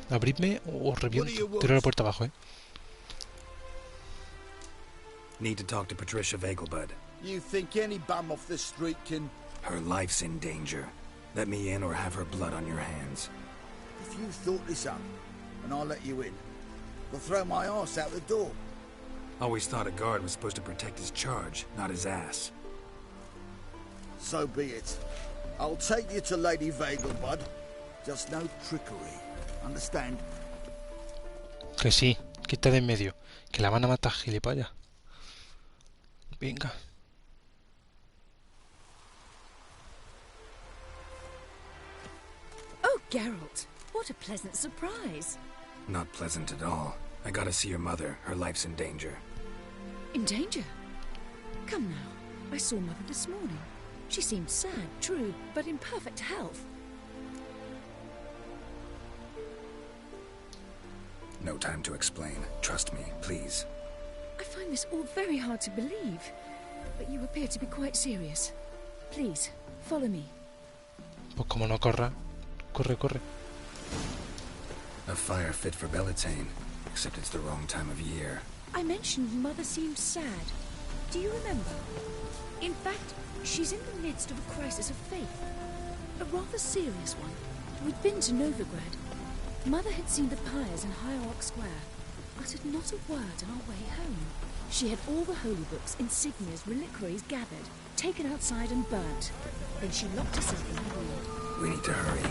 Speaker 1: Abridme o os reviento. Tiro la puerta abajo,
Speaker 3: Need to talk to Patricia Vegelbud.
Speaker 10: You think any bum off the street can...
Speaker 3: Her life's in danger. Let me in or have her blood on your hands.
Speaker 10: If you thought this up, and I'll let you in, I'll throw my arse out the door.
Speaker 3: Always thought a guard was supposed to protect his charge, not his ass.
Speaker 10: So be it. I'll take you to Lady Vegelbud. Just no trickery. Understand?
Speaker 1: Que sí, quita de en medio. Que la van a matar, gilipollas. Venga.
Speaker 13: Oh, Geralt. What a pleasant surprise.
Speaker 3: Not pleasant at all. I gotta see your mother. Her life's in danger.
Speaker 13: In danger? Come now. I saw Mother this morning. She seemed sad, true, but in perfect health.
Speaker 3: No time to explain. Trust me, please.
Speaker 13: I find this all very hard to believe, but you appear to be quite serious. Please, follow me.
Speaker 1: Pues como no corra, corre, corre.
Speaker 3: A fire fit for Bellatane, except it's the wrong time of year.
Speaker 13: I mentioned Mother seemed sad. Do you remember? In fact, she's in the midst of a crisis of faith. A rather serious one. We'd been to Novigrad. Mother had seen the pyres in Hierarch Square, uttered not a word on our way home. She had all the holy books, insignias, reliquaries gathered, taken outside and burnt. Then she locked herself in her room.
Speaker 3: We need to hurry.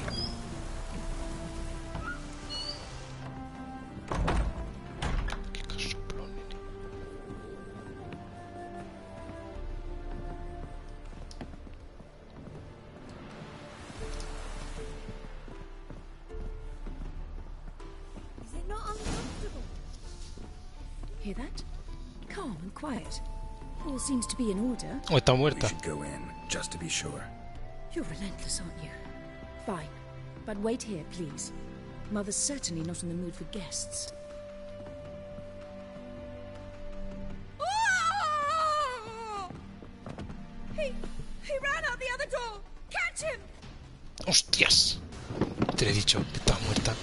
Speaker 13: Hear that? Calm and quiet. All seems to be in order.
Speaker 1: O está muerta.
Speaker 3: We should go in, just to be sure.
Speaker 13: You're relentless, aren't you? Fine. But wait here, please. Mother's certainly not in the mood for guests.
Speaker 14: Oh! He ran out the other door! Catch him!
Speaker 1: ¡Hostias! Te lo he dicho, que estás muerta.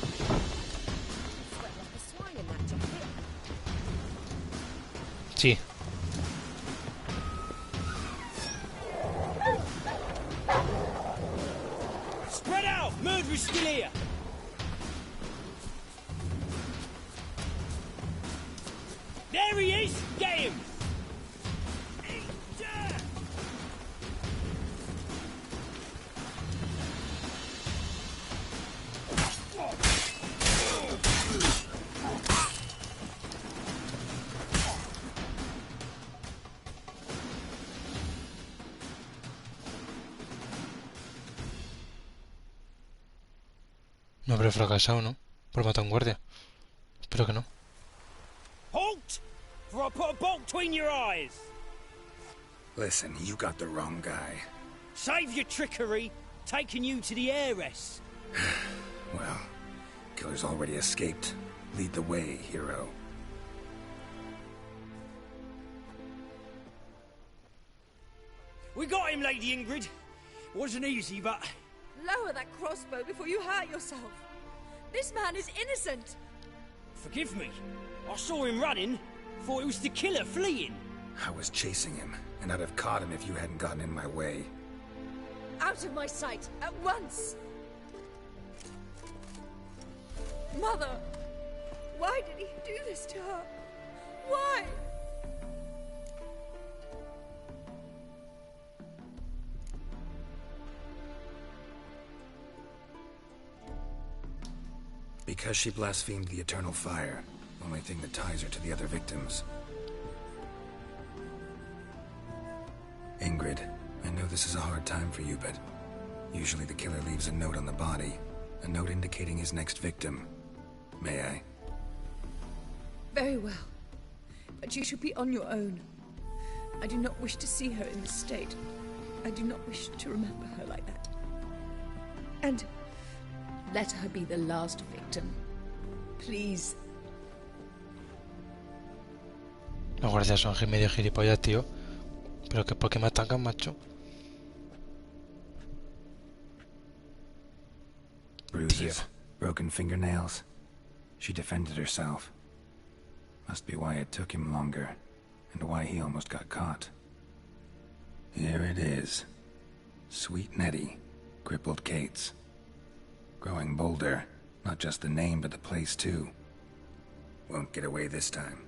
Speaker 1: Sí.
Speaker 4: Spread out! Murderer's still here! There he is! Get him!
Speaker 1: No habré fracasado, ¿no? Por matar a un guardia. Espero que no.
Speaker 4: Halt! For I put a bolt between your eyes!
Speaker 3: Listen, you got the wrong guy.
Speaker 4: Save your trickery, taking you to the heiress.
Speaker 3: Well, killer's already escaped. Lead the way, hero.
Speaker 4: We got him, Lady Ingrid. Wasn't easy, but...
Speaker 14: Lower that crossbow before you hurt yourself. This man is innocent.
Speaker 4: Forgive me. I saw him running. Thought it was the killer fleeing.
Speaker 3: I was chasing him, and I'd have caught him if you hadn't gotten in my way.
Speaker 14: Out of my sight, at once! Mother! Why did he do this to her? Why?
Speaker 3: Because she blasphemed the eternal fire. Only thing that ties her to the other victims. Ingrid, I know this is a hard time for you, but usually the killer leaves a note on the body. A note indicating his next victim. May I?
Speaker 14: Very well. But you should be on your own. I do not wish to see her in this state. I do not wish to remember her like that. And let her be the last victim. Please.
Speaker 1: Los guardias son medio gilipollas, tío. Pero que ¿por qué me atacan, macho?
Speaker 3: Bruises, broken fingernails. She defended herself. Must be why it took him longer, and why he almost got caught. Here it is. Sweet Nettie, crippled Kate's. Growing bolder, not just the name but the place too. Won't get away this time.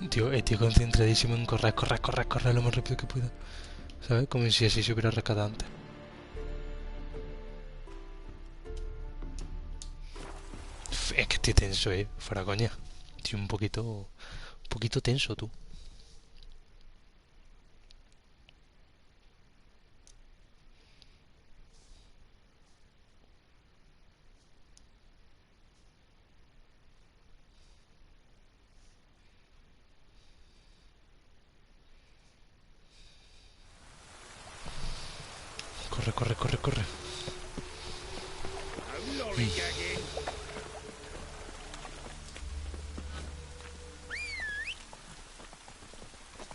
Speaker 1: Tío, estoy concentradísimo en correr lo más rápido que pueda. ¿Sabes? Como si así se hubiera rescatado antes. Es que estoy tenso, fuera coña. Estoy un poquito tenso, tú. Corre.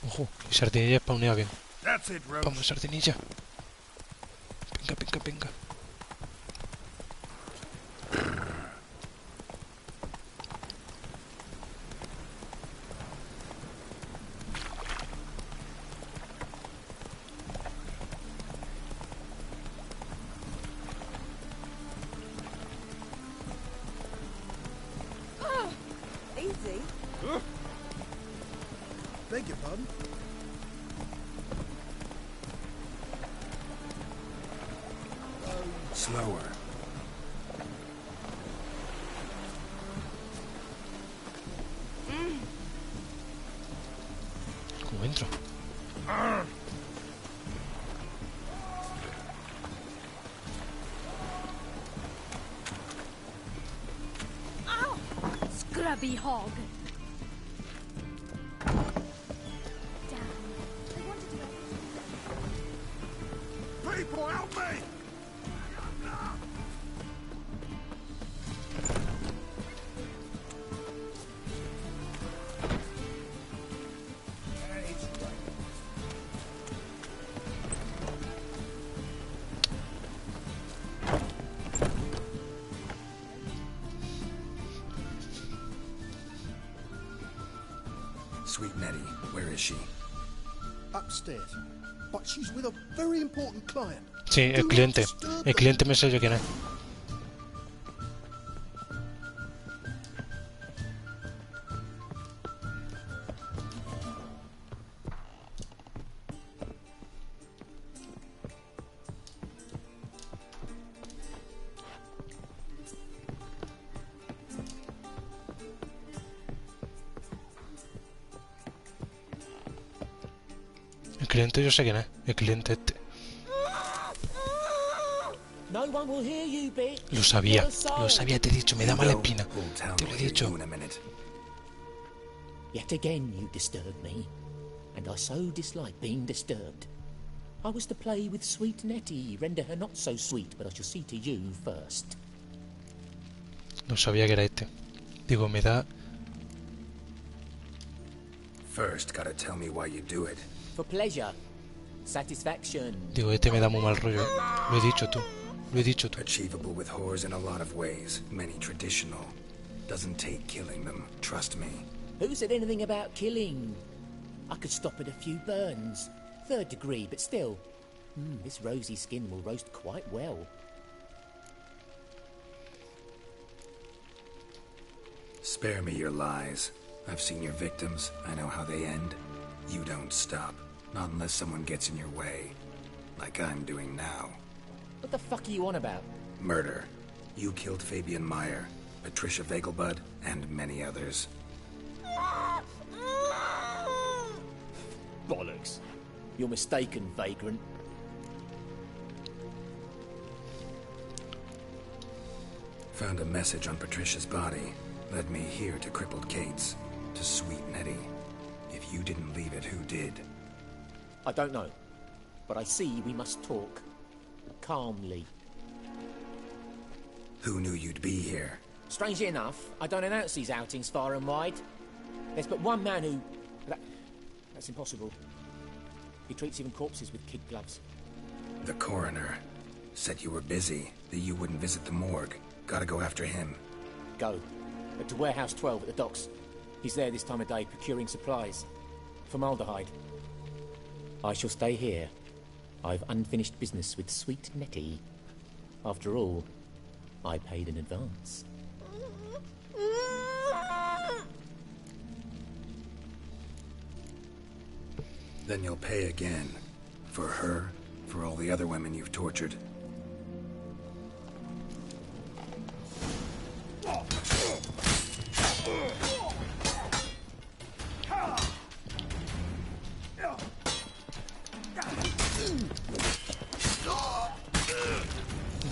Speaker 1: Ojo, y Sardinilla spawnea bien. Vamos, Sardinilla. Venga.
Speaker 9: Easy.
Speaker 15: Beg your pardon?
Speaker 3: Slower.
Speaker 1: ¿Cómo entro?
Speaker 13: Scrubby hog.
Speaker 10: People, help me!
Speaker 3: Sweet Nettie, where is she?
Speaker 15: Upstairs. But she's with a very important client.
Speaker 1: Sí, el cliente. El cliente me sé yo quién es. El cliente yo sé quién es. El cliente este. Lo sabía, te he dicho, me da mala espina. Te lo he dicho.
Speaker 8: Yet again you disturb me, and I so dislike being disturbed. I was to play with sweet Nettie, render her not so sweet, but I shall see to you first.
Speaker 1: No sabía que era este. Digo, me da...
Speaker 3: First, gotta tell me why you do it.
Speaker 8: For pleasure. Satisfaction.
Speaker 1: Digo, este me da muy mal rollo, Lo he dicho tú.
Speaker 3: Achievable with whores in a lot of ways. Many traditional. Doesn't take killing them. Trust me.
Speaker 8: Who said anything about killing? I could stop at a few burns. 3rd degree, but still. This rosy skin will roast quite well.
Speaker 3: Spare me your lies. I've seen your victims. I know how they end. You don't stop. Not unless someone gets in your way. Like I'm doing now.
Speaker 8: What the fuck are you on about?
Speaker 3: Murder. You killed Fabian Meyer, Patricia Vegelbud, and many others.
Speaker 8: Bollocks. You're mistaken, vagrant.
Speaker 3: Found a message on Patricia's body. Led me here to crippled Kate's. To sweet Nettie. If you didn't leave it, who did?
Speaker 8: I don't know. But I see we must talk. Calmly.
Speaker 3: Who knew you'd be here?
Speaker 8: Strangely enough, I don't announce these outings far and wide. There's but one man who... That's impossible. He treats even corpses with kid gloves.
Speaker 3: The coroner. Said you were busy, that you wouldn't visit the morgue. Gotta go after him.
Speaker 8: Go. But to Warehouse 12 at the docks. He's there this time of day procuring supplies. Formaldehyde. I shall stay here. I've unfinished business with sweet Nettie. After all, I paid in advance.
Speaker 3: Then you'll pay again. For her, for all the other women you've tortured.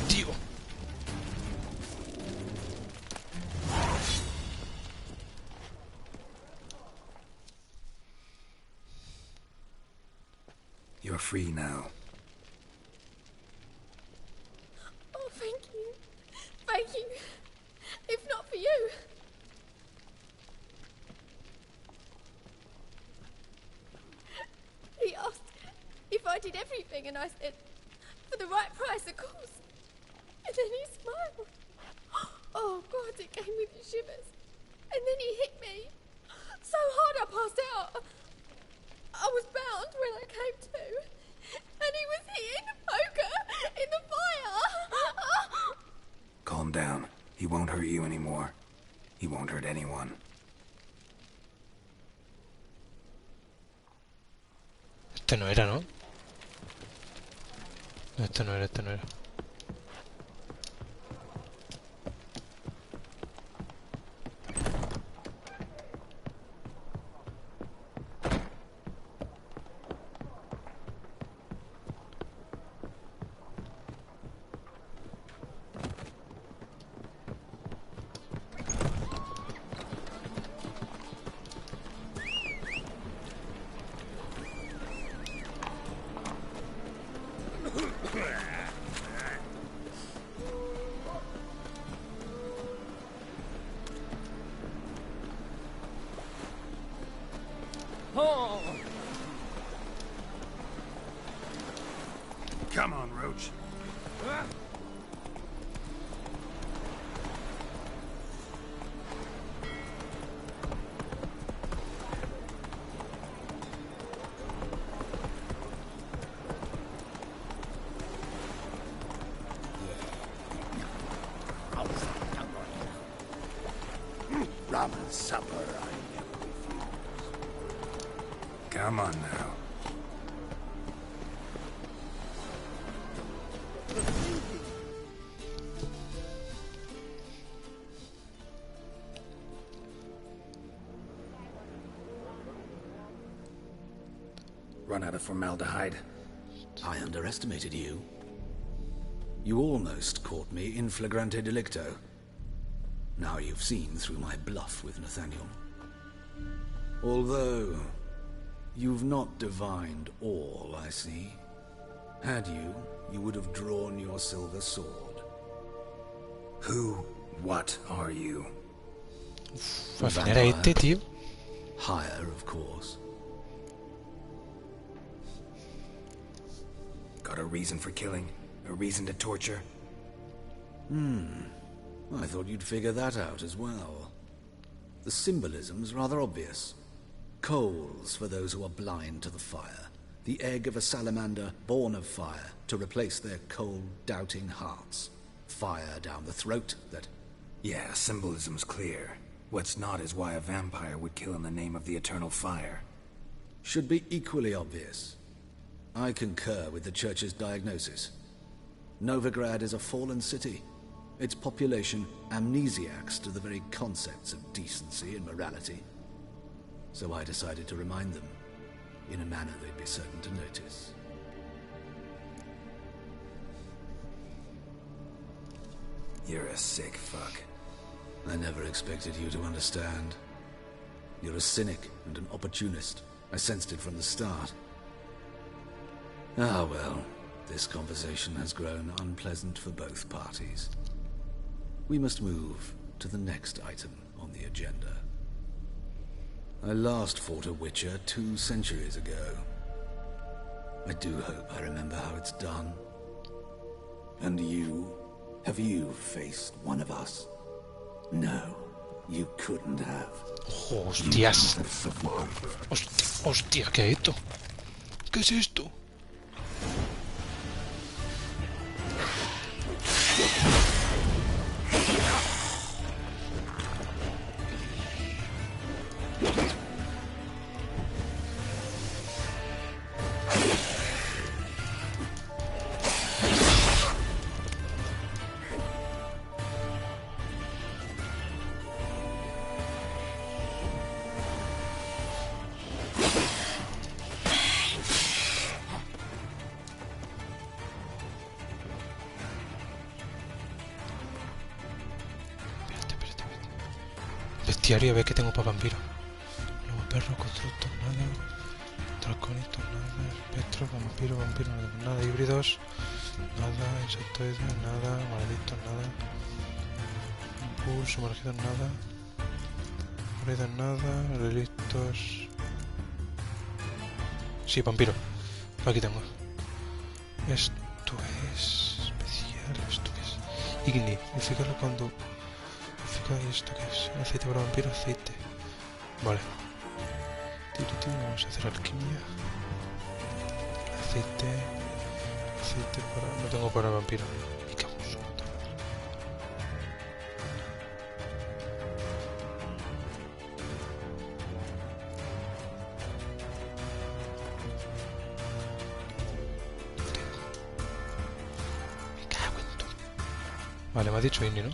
Speaker 1: Tío.
Speaker 3: You're free now.
Speaker 16: Oh, thank you. Thank you. If not for you. He asked if I did everything, and I said, for the right price, of course. And then he smiled. Oh, God, it gave me the shivers. And then he hit me. So hard I passed out. I was bound when I came to. And he was hitting the poker in the fire.
Speaker 3: Calm down. He won't hurt you anymore. He won't hurt anyone.
Speaker 1: Este no era, ¿no? Este no era, este no era.
Speaker 10: Come on, Roach.
Speaker 15: Rum and supper, I never refuse.
Speaker 3: Come on now. Run out of formaldehyde.
Speaker 7: I underestimated you. You almost caught me in flagrante delicto. Now you've seen through my bluff with Nathaniel. Although, you've not divined all, I see. Had you, you would have drawn your silver sword.
Speaker 3: Who, what are you?
Speaker 1: Al final era este, tío.
Speaker 7: Higher, of course.
Speaker 3: Got a reason for killing? A reason to torture?
Speaker 7: I thought you'd figure that out as well. The symbolism's rather obvious. Coals for those who are blind to the fire. The egg of a salamander born of fire to replace their cold, doubting hearts. Fire down the throat that...
Speaker 3: Yeah, symbolism's clear. What's not is why a vampire would kill in the name of the eternal fire.
Speaker 7: Should be equally obvious. I concur with the Church's diagnosis. Novigrad is a fallen city. Its population amnesiacs to the very concepts of decency and morality. So I decided to remind them, in a manner they'd be certain to notice.
Speaker 3: You're a sick fuck.
Speaker 7: I never expected you to understand. You're a cynic and an opportunist. I sensed it from the start. Ah well, this conversation has grown unpleasant for both parties. We must move to the next item on the agenda. I last fought a Witcher 2 centuries ago. I do hope I remember how it's done.
Speaker 3: And you? Have you faced one of us?
Speaker 7: No, You couldn't have.
Speaker 1: Hostias. Hostia, ¿qué es esto? ¿Qué es esto? Bestiario, a ver qué tengo para vampiro. Lobo, perro, constructor, nada. Draconitos, nada. Espectro, vampiro, nada. Híbridos, nada. Insectoides, nada. Malditos, nada. Impulso, sumergidos, nada. Híbridos, nada. Relictos. Sí, vampiro. Aquí tengo. Esto es especial. Esto es Igni. Fíjalo cuando. ¿Y esto qué es? Aceite para vampiro, aceite. Vale. Vamos a hacer alquimia. Aceite. Aceite para... No tengo para vampiro. Y qué abuso. Me cago en todo. Vale, me ha dicho Inni, ¿no?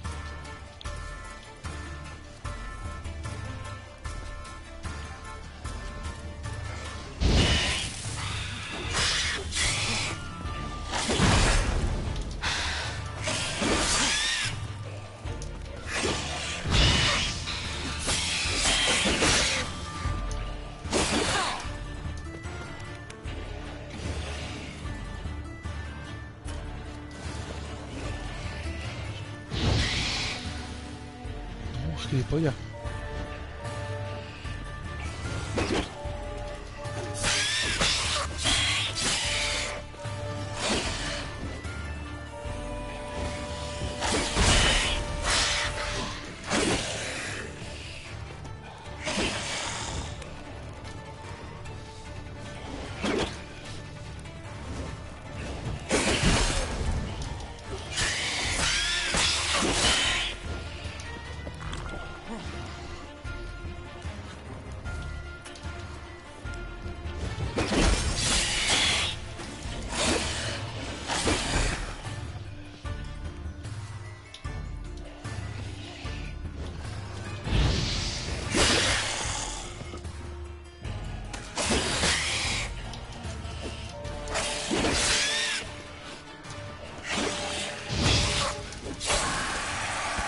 Speaker 1: Gilipollas.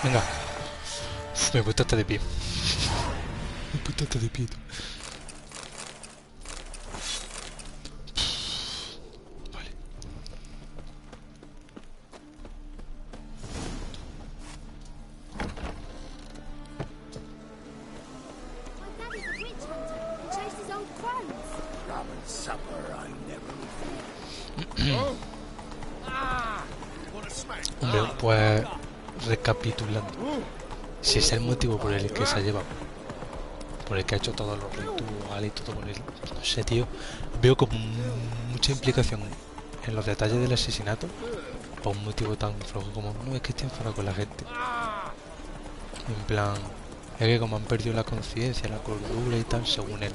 Speaker 1: Venga. Uf, me he puesto hasta de pie. Me he puesto hasta de pie. Vale. Hombre, pues recapitulando, si es el motivo por el que se ha llevado, por el que ha hecho todos los rituales y todo con él, no sé, tío, veo como mucha implicación en los detalles del asesinato por un motivo tan flojo como no es que esté enfadado con la gente, en plan, es que como han perdido la conciencia, la cordura y tal, según él,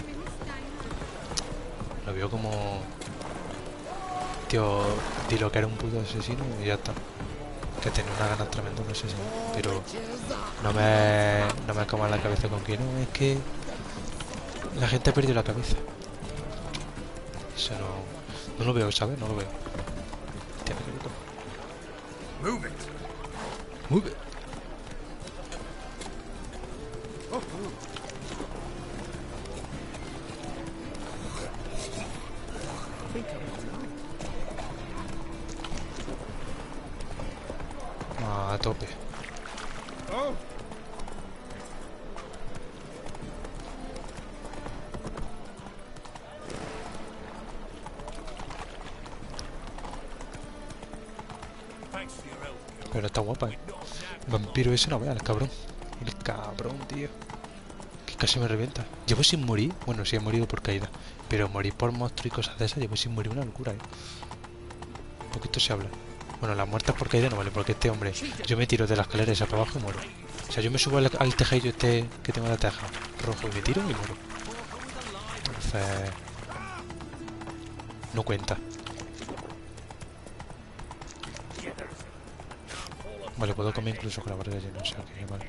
Speaker 1: lo veo como tío, di lo que era un puto asesino y ya está. Que tenía una ganas tremenda de asesinar, pero no me coma la cabeza con que no, es que la gente ha perdido la cabeza. Eso no lo veo, ¿sabes? No lo veo. Tiene que ver.
Speaker 11: Move it.
Speaker 1: Move it. A tope. Pero está guapa, ¿eh? Vampiro ese no vea, el cabrón. El cabrón, tío. Que casi me revienta. Llevo sin morir. Bueno, sí he morido por caída. Pero morir por monstruo y cosas de esas, llevo sin morir una locura, Un poquito se habla. Bueno, las muertas por caída no vale, porque este hombre, yo me tiro de la escalera esa para abajo y muero. O sea, yo me subo al tejadillo este que tengo la teja rojo y me tiro y muero. Entonces... no cuenta. Vale, puedo comer incluso con la barriga llena, o sea que vale.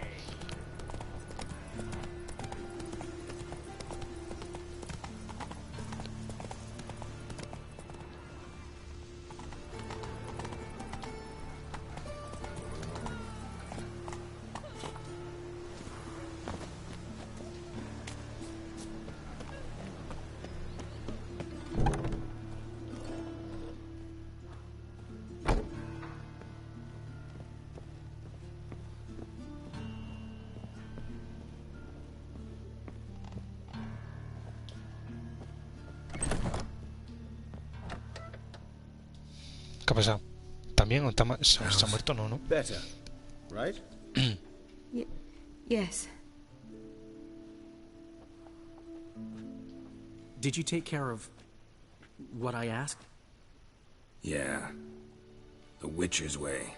Speaker 1: ¿Qué ha pasado? ¿También o se ha muerto? No, ¿no?
Speaker 6: Better, right?
Speaker 9: Yes.
Speaker 5: Did you take care of what I asked?
Speaker 3: Yeah. The Witcher's way.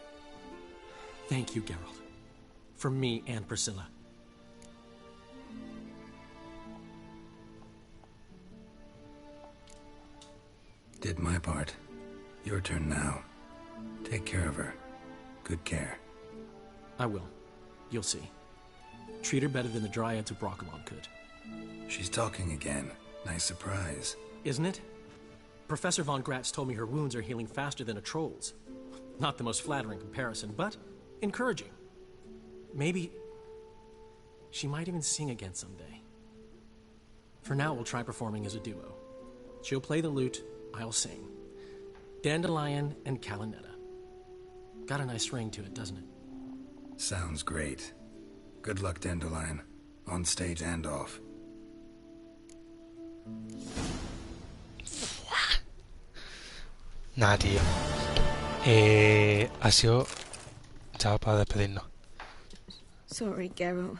Speaker 5: Thank you, Geralt. From me and Priscilla.
Speaker 3: Did my part. Your turn now. Take care of her. Good care.
Speaker 5: I will. You'll see. Treat her better than the Dryads of Brockamon could.
Speaker 3: She's talking again. Nice surprise.
Speaker 5: Isn't it? Professor Von Gratz told me her wounds are healing faster than a troll's. Not the most flattering comparison, but encouraging. Maybe she might even sing again someday. For now, we'll try performing as a duo. She'll play the lute, I'll sing. Dandelion and Calinetta. Got a nice ring to it, doesn't it?
Speaker 3: Sounds great. Good luck, Dandelion. On stage and off.
Speaker 1: Nada, tío. Ha sido... ya para despedirnos.
Speaker 14: Sorry, Geralt.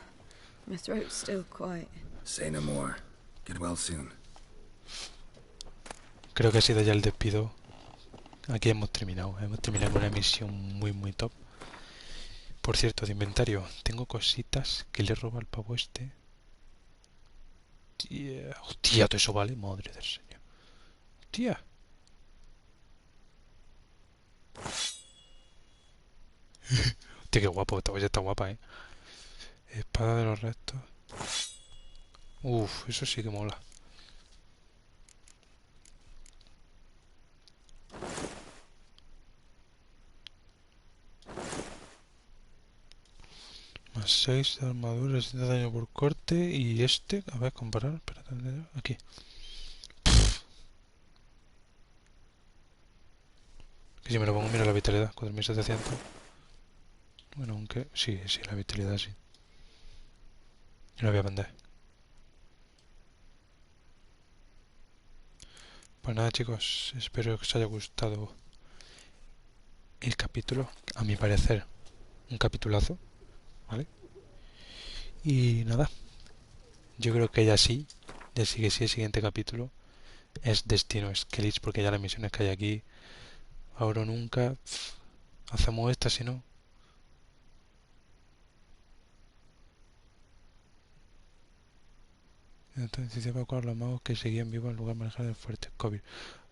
Speaker 14: My throat's still quiet.
Speaker 3: Say no more. Get well soon.
Speaker 1: Creo que ha sido ya el despido. Aquí hemos terminado. Hemos terminado con una misión muy top. Por cierto, de inventario. Tengo cositas que le roba al pavo este. Hostia, todo eso vale. Madre del señor. Hostia. Hostia, qué guapo. Esta ya está guapa, Espada de los restos. Uf, eso sí que mola. Más 6 de armadura, 7 de daño por corte. Y este, a ver, comparar. Espérate, aquí. Que si me lo pongo, mira la vitalidad, 4700. Bueno, aunque sí, la vitalidad sí. Y lo voy a vender. Pues nada, chicos, espero que os haya gustado el capítulo. A mi parecer, un capitulazo, ¿vale? Y nada, yo creo que ya sí que sí, el siguiente capítulo es Destino Skellige, porque ya las misiones que hay aquí, ahora o nunca, hacemos esta, si no. Entonces se evacuar los magos que seguían vivos en lugar de manejar el fuerte COVID.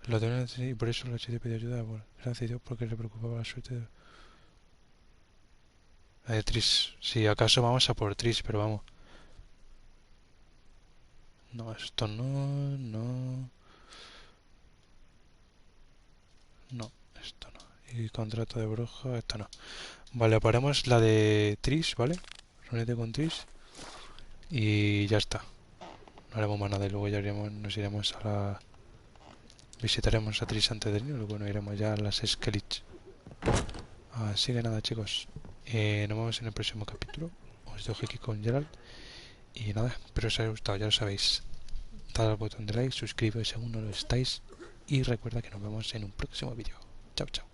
Speaker 1: Lo tenían y por eso los chicos pidió ayuda. Gracias a Dios porque le preocupaba la suerte de Tris. Si acaso vamos a por Tris, pero vamos. No, esto no. No, esto no. Y contrato de bruja, esto no. Vale, paremos la de Tris, ¿vale? Reúnete con Tris. Y ya está. No haremos más nada y luego ya nos iremos a la... Visitaremos a Tris antes de ir, luego nos iremos ya a las Skellige. Así que nada, chicos. Nos vemos en el próximo capítulo. Os dejo aquí con Geralt. Y nada, espero os haya gustado, ya lo sabéis. Dale al botón de like, suscribiros si aún no lo estáis. Y recuerda que nos vemos en un próximo vídeo. Chao, chao.